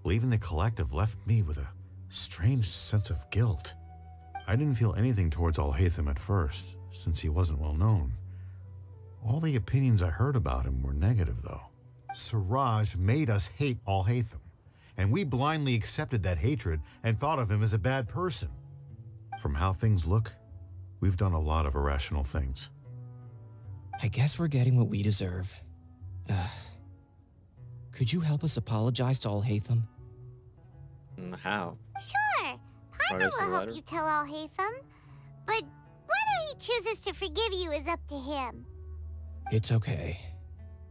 Leaving the collective left me with a strange sense of guilt. I didn't feel anything towards Alhaitham at first, since he wasn't well known. All the opinions I heard about him were negative, though. Siraj made us hate Alhaitham, and we blindly accepted that hatred and thought of him as a bad person. From how things look, we've done a lot of irrational things. I guess we're getting what we deserve. Could you help us apologize to Alhaitham? How? Sure. Paimon will help you tell Alhaitham. But whether he chooses to forgive you is up to him. It's okay.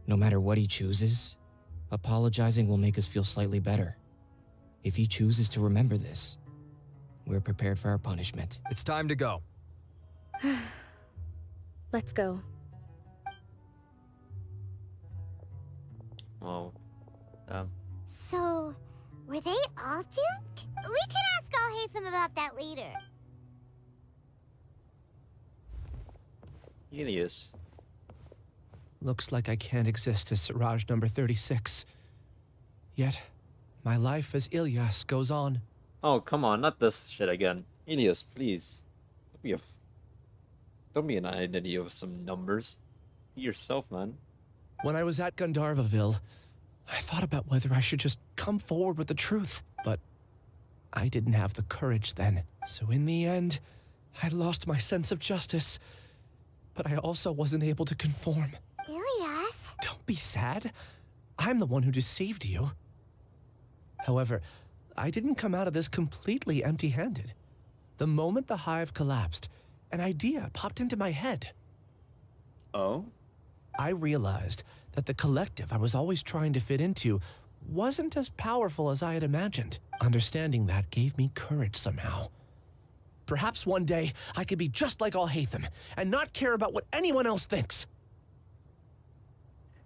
No matter what he chooses, apologizing will make us feel slightly better. If he chooses to remember this, we're prepared for our punishment. It's time to go. Let's go. Oh. So, were they all duped? We can ask Alhaitham about that later. Ilias. Looks like I can't exist as Siraj number 36. Yet, my life as Ilyas goes on. Oh, come on, not this shit again. Elias, please. Don't be an identity of some numbers. Be yourself, man. When I was at Gandharvaville, I thought about whether I should just come forward with the truth, but I didn't have the courage then. So in the end, I lost my sense of justice, but I also wasn't able to conform. Ilyas? Don't be sad. I'm the one who deceived you. However, I didn't come out of this completely empty-handed. The moment the hive collapsed, an idea popped into my head. Oh? I realized that the collective I was always trying to fit into wasn't as powerful as I had imagined. Understanding that gave me courage somehow. Perhaps one day I could be just like Alhaitham and not care about what anyone else thinks.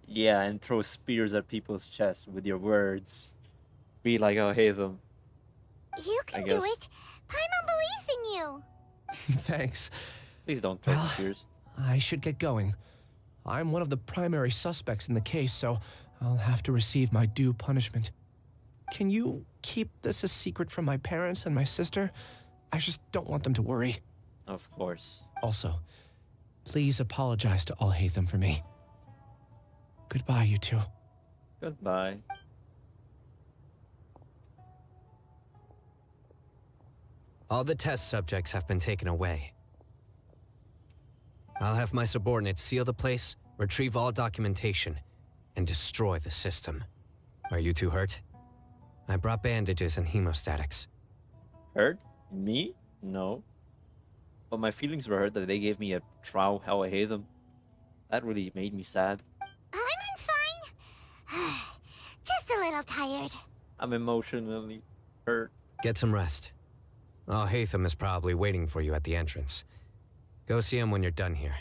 Yeah, and throw spears at people's chests with your words. Be like Alhaitham. You can do it. Paimon believes in you. Thanks. Please don't throw spears. I should get going. I'm one of the primary suspects in the case, so I'll have to receive my due punishment. Can you keep this a secret from my parents and my sister? I just don't want them to worry. Of course. Also, please apologize to Alhaitham for me. Goodbye, you two. Goodbye. All the test subjects have been taken away. I'll have my subordinates seal the place, retrieve all documentation, and destroy the system. Are you two hurt? I brought bandages and hemostatics. Hurt? Me? No. But my feelings were hurt that they gave me a trial Alhaitham. That really made me sad. Paimon's fine. Just a little tired. I'm emotionally hurt. Get some rest. Alhaitham is probably waiting for you at the entrance. Go see him when you're done here.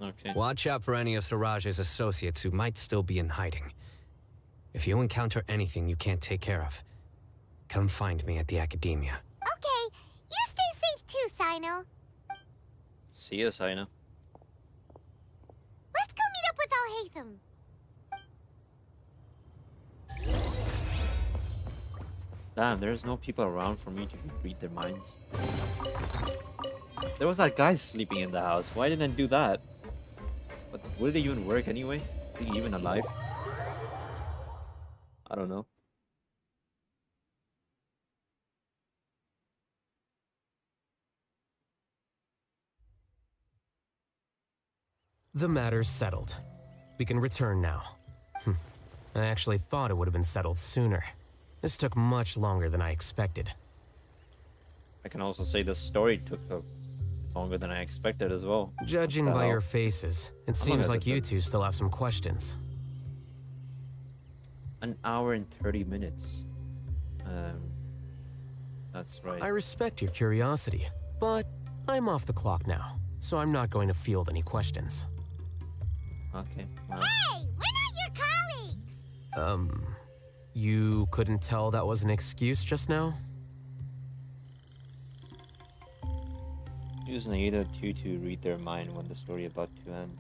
Okay. Watch out for any of Siraj's associates who might still be in hiding. If you encounter anything you can't take care of, come find me at the academia. Okay, you stay safe too, Sino. See ya, Sina. Let's go meet up with Alhaitham. Damn, there's no people around for me to read their minds. There was that guy sleeping in the house. Why didn't I do that? But would it even work anyway? Is he even alive? I don't know. The matter's settled. We can return now. I actually thought it would have been settled sooner. This took much longer than I expected. I can also say the story took longer than I expected as well. Judging by your faces, it seems like you two still have some questions. An hour and 30 minutes. That's right. I respect your curiosity, but I'm off the clock now, so I'm not going to field any questions. Okay. Well. Hey, we're not your colleagues! You couldn't tell that was an excuse just now? Use Naida 2 to read their mind when the story about to end.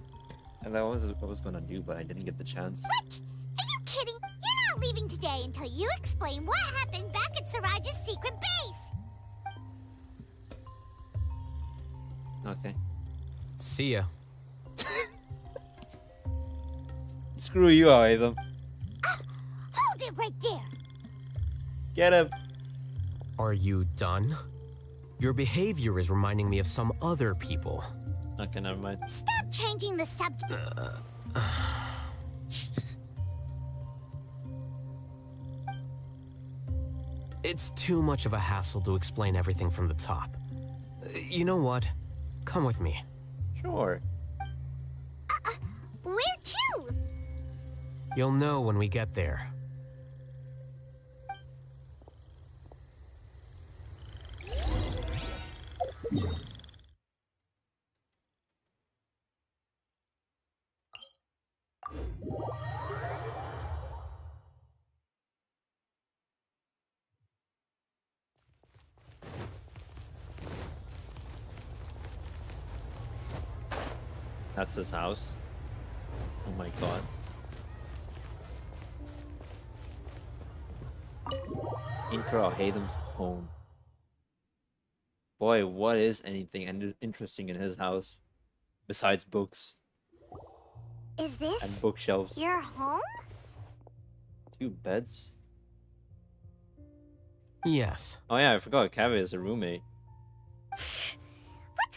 And that was what I was gonna do, but I didn't get the chance. What? Are you kidding? You're not leaving today until you explain what happened back at Siraj's secret base! Okay. See ya. Screw you, Alhaitham. Hold it right there! Get him! Are you done? Your behavior is reminding me of some other people. Okay, never mind. Stop changing the subject! It's too much of a hassle to explain everything from the top. You know what? Come with me. Sure. Where to? You'll know when we get there. That's his house. Oh my god. Enter Alhaitham's home. Boy, what is anything interesting in his house besides books Is this and bookshelves? your home? 2 beds. Yes. Oh yeah, I forgot. Kaveh is a roommate. What's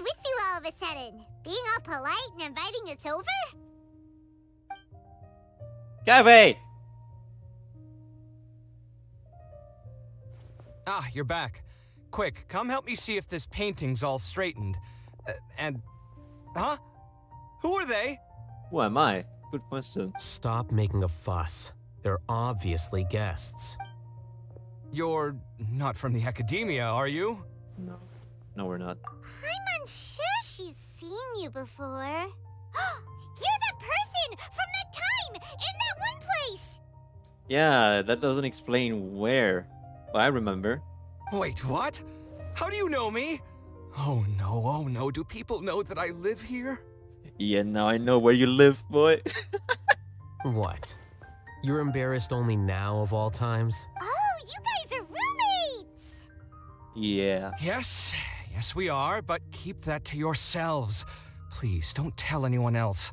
with you all of a sudden? Being all polite and inviting us over? Kaveh! Ah, you're back. Quick, come help me see if this painting's all straightened. Huh? Who are they? Who am I? Good question. Stop making a fuss. They're obviously guests. You're not from the academia, are you? No. No, we're not. I'm unsure she's seen you before. You're that person from that time in that one place! Yeah, that doesn't explain where. But I remember. Wait, what? How do you know me? Oh no, do people know that I live here? Yeah, now I know where you live, boy. What? You're embarrassed only now of all times? Oh, you guys are roommates! Yeah. Yes, we are, but keep that to yourselves. Please, don't tell anyone else.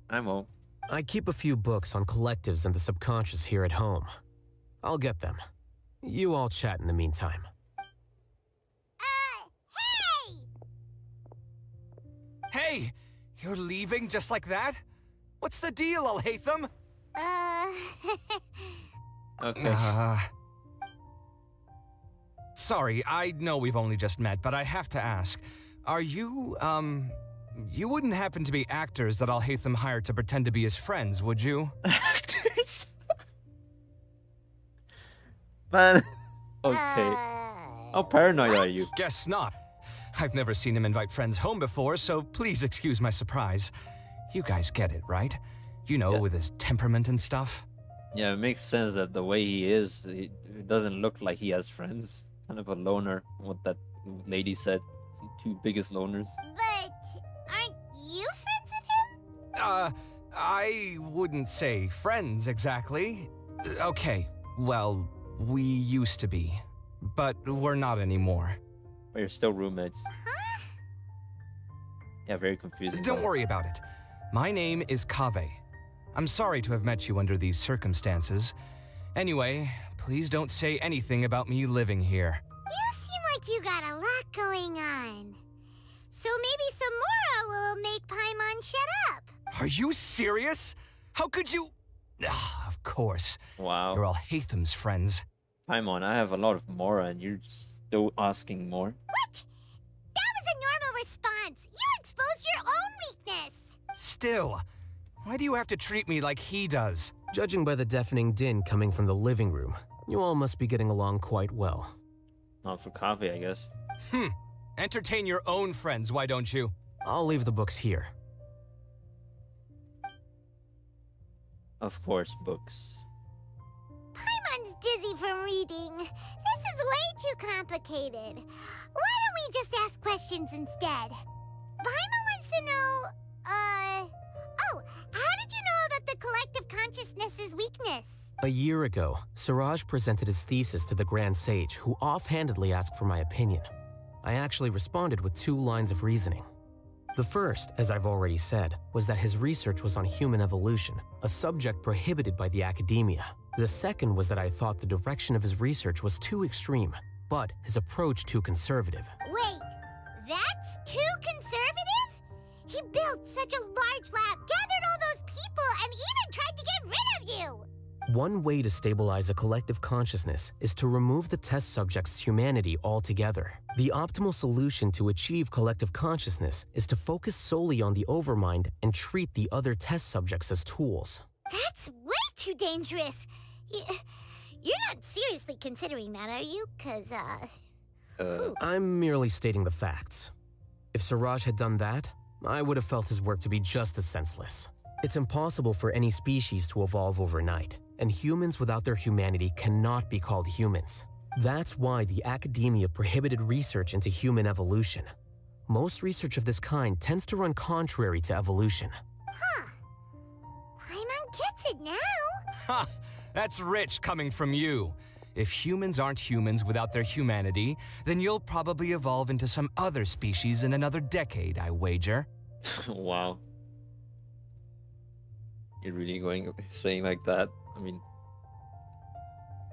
I won't. I keep a few books on collectives and the subconscious here at home. I'll get them. You all chat in the meantime. Hey! You're leaving just like that? What's the deal, Alhaitham? Okay. Sorry, I know we've only just met, but I have to ask. Are you, you wouldn't happen to be actors that Alhaitham hired to pretend to be his friends, would you? Actors? Man. Okay. How paranoid are you? Guess not. I've never seen him invite friends home before, so please excuse my surprise. You guys get it, right? You know, with his temperament and stuff. Yeah, it makes sense that the way he is, it doesn't look like he has friends. Kind of a loner, what that lady said. 2 biggest loners. But aren't you friends with him? I wouldn't say friends exactly. Okay, well, we used to be, but we're not anymore. But you're still roommates. Huh? Yeah, very confusing. Don't worry about it. My name is Kaveh. I'm sorry to have met you under these circumstances. Anyway, please don't say anything about me living here. You seem like you got a lot going on. So maybe Samora will make Paimon shut up. Are you serious? How could you? Of course. Wow. You're Alhaitham's friends. Paimon, I have a lot of Mora and you're still asking more? What? That was a normal response. You exposed your own weakness. Still, why do you have to treat me like he does? Judging by the deafening din coming from the living room, you all must be getting along quite well. Not for Kaveh, I guess. Entertain your own friends, why don't you? I'll leave the books here. Of course, books. Paimon's dizzy from reading. This is way too complicated. Why don't we just ask questions instead? Paimon wants to know, oh, how did you know about the collective consciousness's weakness? A year ago, Siraj presented his thesis to the Grand Sage, who offhandedly asked for my opinion. I actually responded with 2 lines of reasoning. The first, as I've already said, was that his research was on human evolution, a subject prohibited by the academia. The second was that I thought the direction of his research was too extreme, but his approach too conservative. Wait, that's too conservative? He built such a large lab, gathered all those people, and even tried to get rid of you! One way to stabilize a collective consciousness is to remove the test subject's humanity altogether. The optimal solution to achieve collective consciousness is to focus solely on the overmind and treat the other test subjects as tools. That's way too dangerous. You're not seriously considering that, are you? 'Cause, I'm merely stating the facts. If Siraj had done that, I would have felt his work to be just as senseless. It's impossible for any species to evolve overnight, and humans without their humanity cannot be called humans. That's why the academia prohibited research into human evolution. Most research of this kind tends to run contrary to evolution. Huh. Ha! That's rich coming from you. If humans aren't humans without their humanity, then you'll probably evolve into some other species in another decade, I wager. Wow. You're really saying like that? I mean,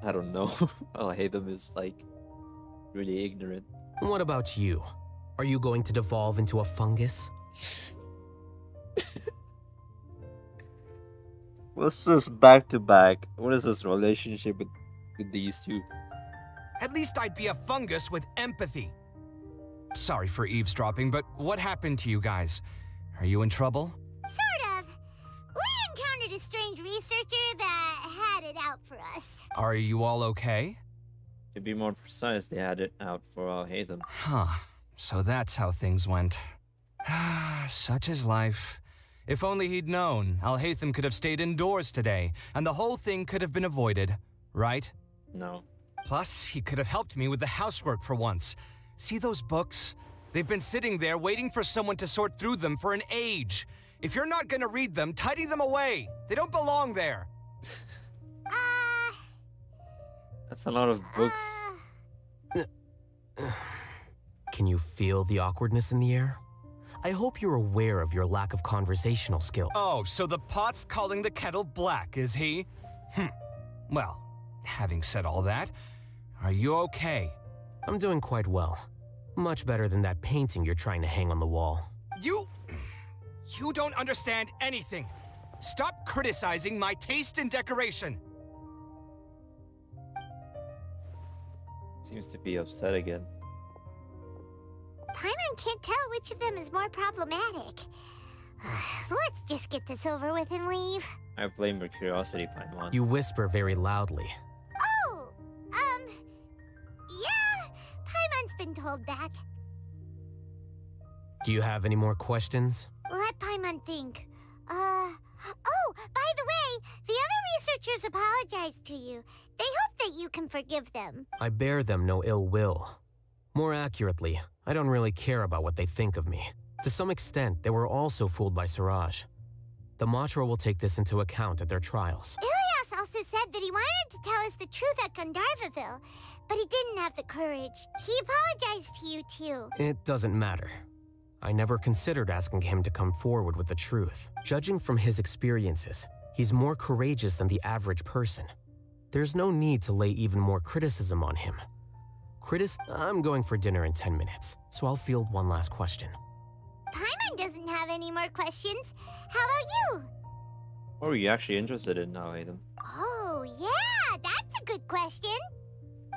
I don't know. Alhaitham is like really ignorant. What about you? Are you going to devolve into a fungus? What's this back to back? What is this relationship with these two? At least I'd be a fungus with empathy. Sorry for eavesdropping, but what happened to you guys? Are you in trouble? Sort of. We encountered a strange researcher that had it out for us. Are you all okay? To be more precise, they had it out for Alhaitham. Huh. So that's how things went. Such is life. If only he'd known, Alhaitham could have stayed indoors today, and the whole thing could have been avoided, right? No. Plus, he could have helped me with the housework for once. See those books? They've been sitting there waiting for someone to sort through them for an age. If you're not gonna read them, tidy them away. They don't belong there. That's a lot of books. Can you feel the awkwardness in the air? I hope you're aware of your lack of conversational skill. Oh, so the pot's calling the kettle black, is he? Well, having said all that, are you okay? I'm doing quite well. Much better than that painting you're trying to hang on the wall. You don't understand anything. Stop criticizing my taste in decoration. Seems to be upset again. Paimon can't tell which of them is more problematic. Let's just get this over with and leave. I blame your curiosity, Paimon. You whisper very loudly. Oh, yeah, Paimon's been told that. Do you have any more questions? Let Paimon think. Oh, by the way, the other researchers apologized to you. They hope that you can forgive them. I bear them no ill will. More accurately, I don't really care about what they think of me. To some extent, they were also fooled by Siraj. The Matra will take this into account at their trials. Ilias also said that he wanted to tell us the truth at Gandharvaville, but he didn't have the courage. He apologized to you too. It doesn't matter. I never considered asking him to come forward with the truth. Judging from his experiences, he's more courageous than the average person. There's no need to lay even more criticism on him. I'm going for dinner in 10 minutes, so I'll field one last question. Paimon doesn't have any more questions. How about you? What were you actually interested in now, Alhaitham? Oh, yeah, that's a good question.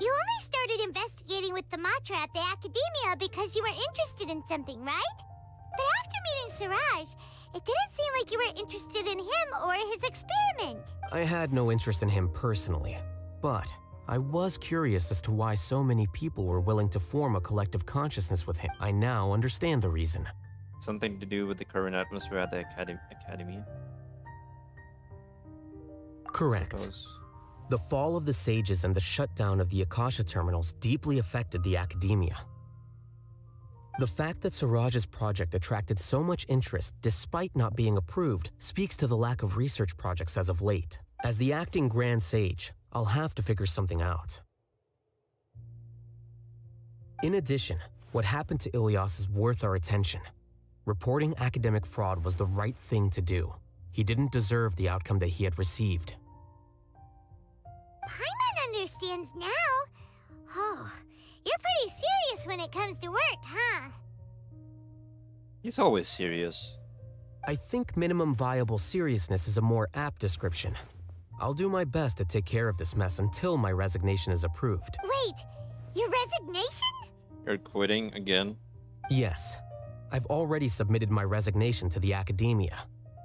You only started investigating with the Matra at the Academia because you were interested in something, right? But after meeting Siraj, it didn't seem like you were interested in him or his experiment. I had no interest in him personally, but I was curious as to why so many people were willing to form a collective consciousness with him. I now understand the reason. Something to do with the current atmosphere at the academy? Correct. The fall of the sages and the shutdown of the Akasha terminals deeply affected the academia. The fact that Siraj's project attracted so much interest despite not being approved speaks to the lack of research projects as of late. As the acting Grand Sage, I'll have to figure something out. In addition, what happened to Ilias is worth our attention. Reporting academic fraud was the right thing to do. He didn't deserve the outcome that he had received. Paimon understands now. Oh, you're pretty serious when it comes to work, huh? He's always serious. I think minimum viable seriousness is a more apt description. I'll do my best to take care of this mess until my resignation is approved. Wait, your resignation? You're quitting again? Yes. I've already submitted my resignation to the Academia.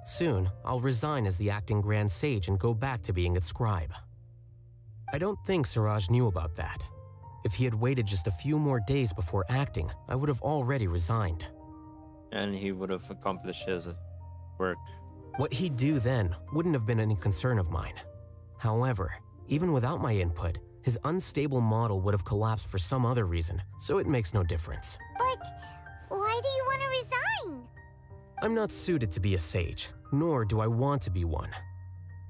Soon, I'll resign as the acting Grand Sage and go back to being its scribe. I don't think Siraj knew about that. If he had waited just a few more days before acting, I would have already resigned. And he would have accomplished his work. What he'd do then wouldn't have been any concern of mine. However, even without my input, his unstable model would have collapsed for some other reason, so it makes no difference. But why do you want to resign? I'm not suited to be a sage, nor do I want to be one.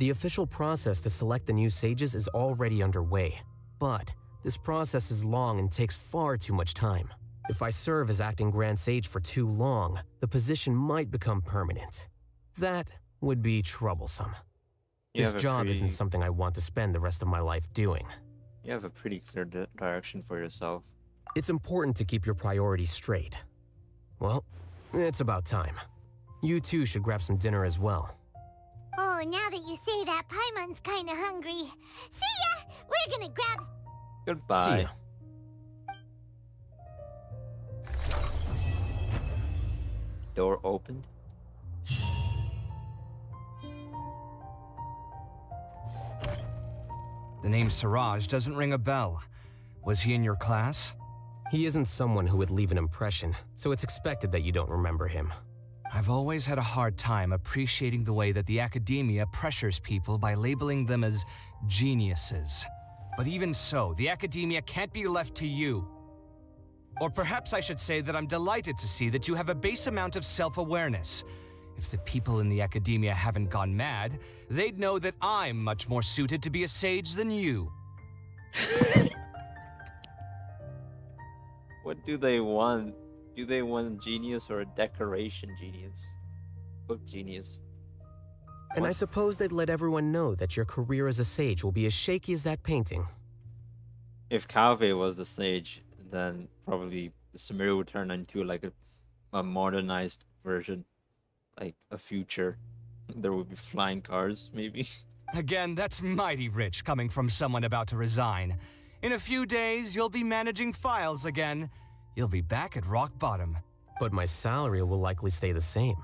The official process to select the new sages is already underway, but this process is long and takes far too much time. If I serve as acting Grand Sage for too long, the position might become permanent. That would be troublesome. This job isn't something I want to spend the rest of my life doing. You have a pretty clear direction for yourself. It's important to keep your priorities straight. Well, it's about time. You two should grab some dinner as well. Oh, now that you say that, Paimon's kinda hungry. See ya! We're gonna grab... Goodbye. See ya. Door opened. The name Siraj doesn't ring a bell. Was he in your class? He isn't someone who would leave an impression, so it's expected that you don't remember him. I've always had a hard time appreciating the way that the academia pressures people by labeling them as geniuses. But even so, the academia can't be left to you. Or perhaps I should say that I'm delighted to see that you have a base amount of self-awareness. If the people in the academia haven't gone mad, they'd know that I'm much more suited to be a sage than you. What do they want? Do they want genius or a decoration genius? Book genius. And I suppose they'd let everyone know that your career as a sage will be as shaky as that painting. If Kaveh was the sage, then probably Samira would turn into like a modernized version. Like a future. There would be flying cars, maybe. Again, that's mighty rich coming from someone about to resign. In a few days, you'll be managing files again. You'll be back at rock bottom. But my salary will likely stay the same.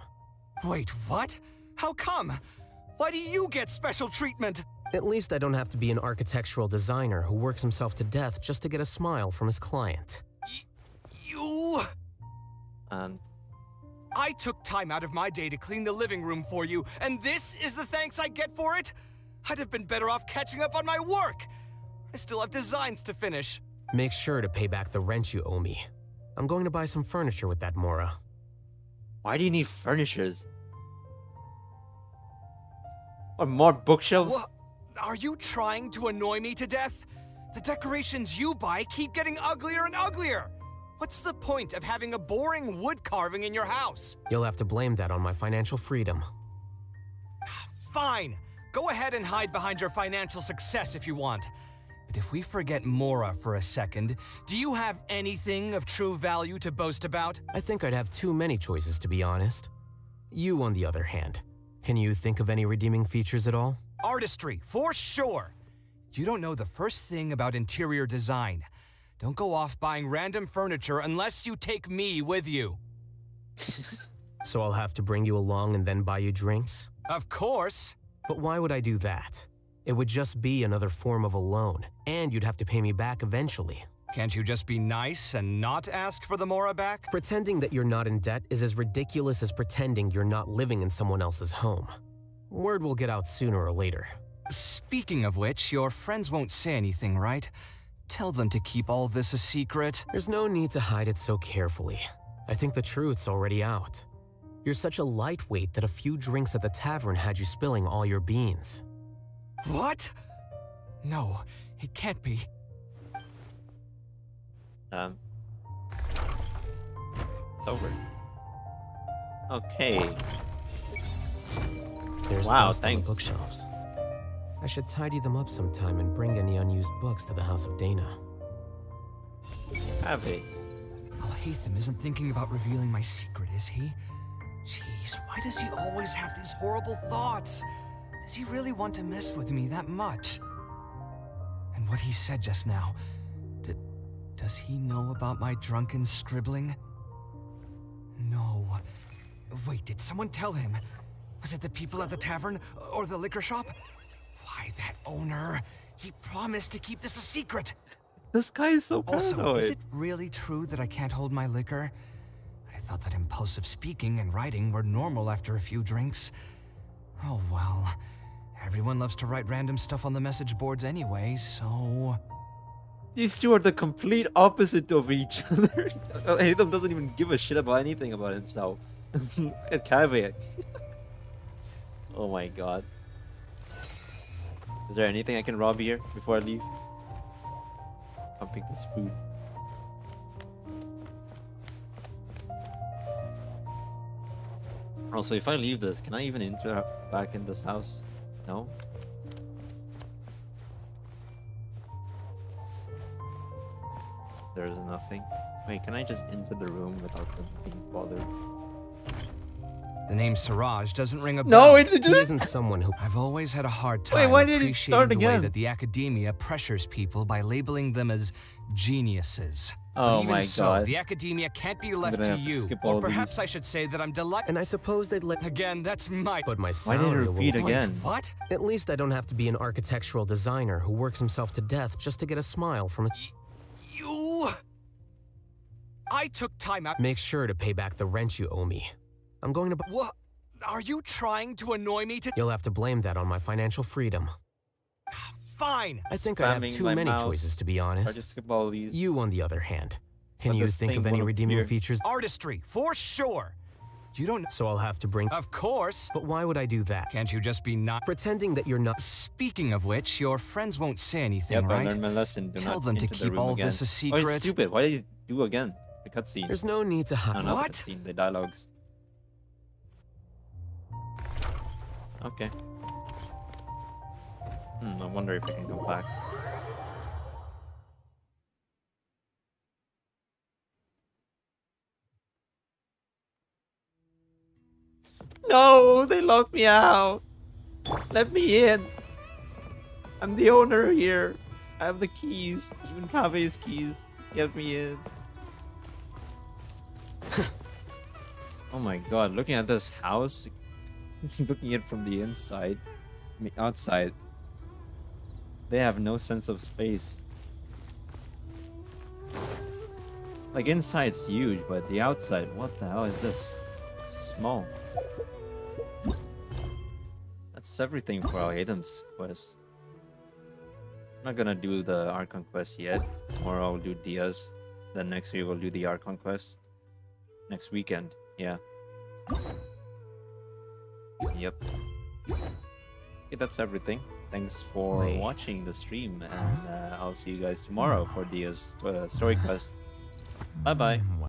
Wait, what? How come? Why do you get special treatment? At least I don't have to be an architectural designer who works himself to death just to get a smile from his client. You... And... I took time out of my day to clean the living room for you, and this is the thanks I get for it? I'd have been better off catching up on my work. I still have designs to finish. Make sure to pay back the rent you owe me. I'm going to buy some furniture with that Mora. Why do you need furnitures? Or more bookshelves? What? Are you trying to annoy me to death? The decorations you buy keep getting uglier and uglier. What's the point of having a boring wood carving in your house? You'll have to blame that on my financial freedom. Fine. Go ahead and hide behind your financial success if you want. But if we forget Mora for a second, do you have anything of true value to boast about? I think I'd have too many choices, to be honest. You, on the other hand, can you think of any redeeming features at all? Artistry, for sure. You don't know the first thing about interior design. Don't go off buying random furniture unless you take me with you. So I'll have to bring you along and then buy you drinks? Of course. But why would I do that? It would just be another form of a loan, and you'd have to pay me back eventually. Can't you just be nice and not ask for the Mora back? Pretending that you're not in debt is as ridiculous as pretending you're not living in someone else's home. Word will get out sooner or later. Speaking of which, your friends won't say anything, right? Tell them to keep all this a secret. There's no need to hide it so carefully. I think the truth's already out. You're such a lightweight that a few drinks at the tavern had you spilling all your beans. What? No, it can't be. It's over. Okay. There's wow, dust on the thanks. bookshelves. I should tidy them up sometime and bring any unused books to the House of Dana. Kaveh. Alhaitham isn't thinking about revealing my secret, is he? Jeez, why does he always have these horrible thoughts? Does he really want to mess with me that much? And what he said just now, does he know about my drunken scribbling? No. Wait, did someone tell him? Was it the people at the tavern or the liquor shop? Why, that owner. He promised to keep this a secret. This guy is so paranoid. Also, is it really true that I can't hold my liquor? I thought that impulsive speaking and writing were normal after a few drinks. Oh well. Everyone loves to write random stuff on the message boards anyway, so... These two are the complete opposite of each other. Alhaitham doesn't even give a shit about anything about himself. Look at Kaveh. Oh my god. Is there anything I can rob here before I leave? Come pick this food. Also, if I leave this, can I even enter back in this house? No? There's nothing. Wait, can I just enter the room without them being bothered? The name Siraj doesn't ring a bell. No, it He isn't someone who... I've always had a hard Wait, time why did it appreciating start the way again? that the academia pressures people by labeling them as geniuses. Oh but even my so, God. the academia can't be left gonna to have to you. skip Or all perhaps these. I should say that I'm delighted. And I suppose they'd let... Again, that's my... But my Why did it salary repeat will... again? What? At least I don't have to be an architectural designer who works himself to death just to get a smile from a... You... I took time out... Make sure to pay back the rent you owe me. I'm going to... What? Are you trying to annoy me to... You'll have to blame that on my financial freedom. Fine. I think I have Spamming too my many mouse. choices, to be Try honest. to skip all these. You, on the other hand, can But you this think thing of any won't redeeming appear. features? Artistry, for sure. You don't... So I'll have to bring... Of course. But why would I do that? Can't you just be not... Pretending that you're not... Speaking of which, your friends won't say anything, Yep, I right? learned my lesson. Do Tell not them to enter the keep room all again. this a Oh, secret. it's stupid. Why did you do again? The cutscene. There's no need to hide. No, not What? the cutscene. The dialogues. Okay. I wonder if I can go back. No, they locked me out. Let me in. I'm the owner here. I have the keys, even Kave's keys. Get me in. Oh my god, looking at this house, looking at it from the inside, I mean outside, they have no sense of space. Like inside it's huge, but the outside, what the hell is this? It's small. That's everything for Alhaitham's quest. I'm not gonna do the Archon quest yet. Tomorrow I'll do Diaz. Then next week we'll do the Archon quest. Next weekend, yeah. Yep. Okay, that's everything. Thanks for watching the stream, and I'll see you guys tomorrow for Diaz story quest. Bye bye.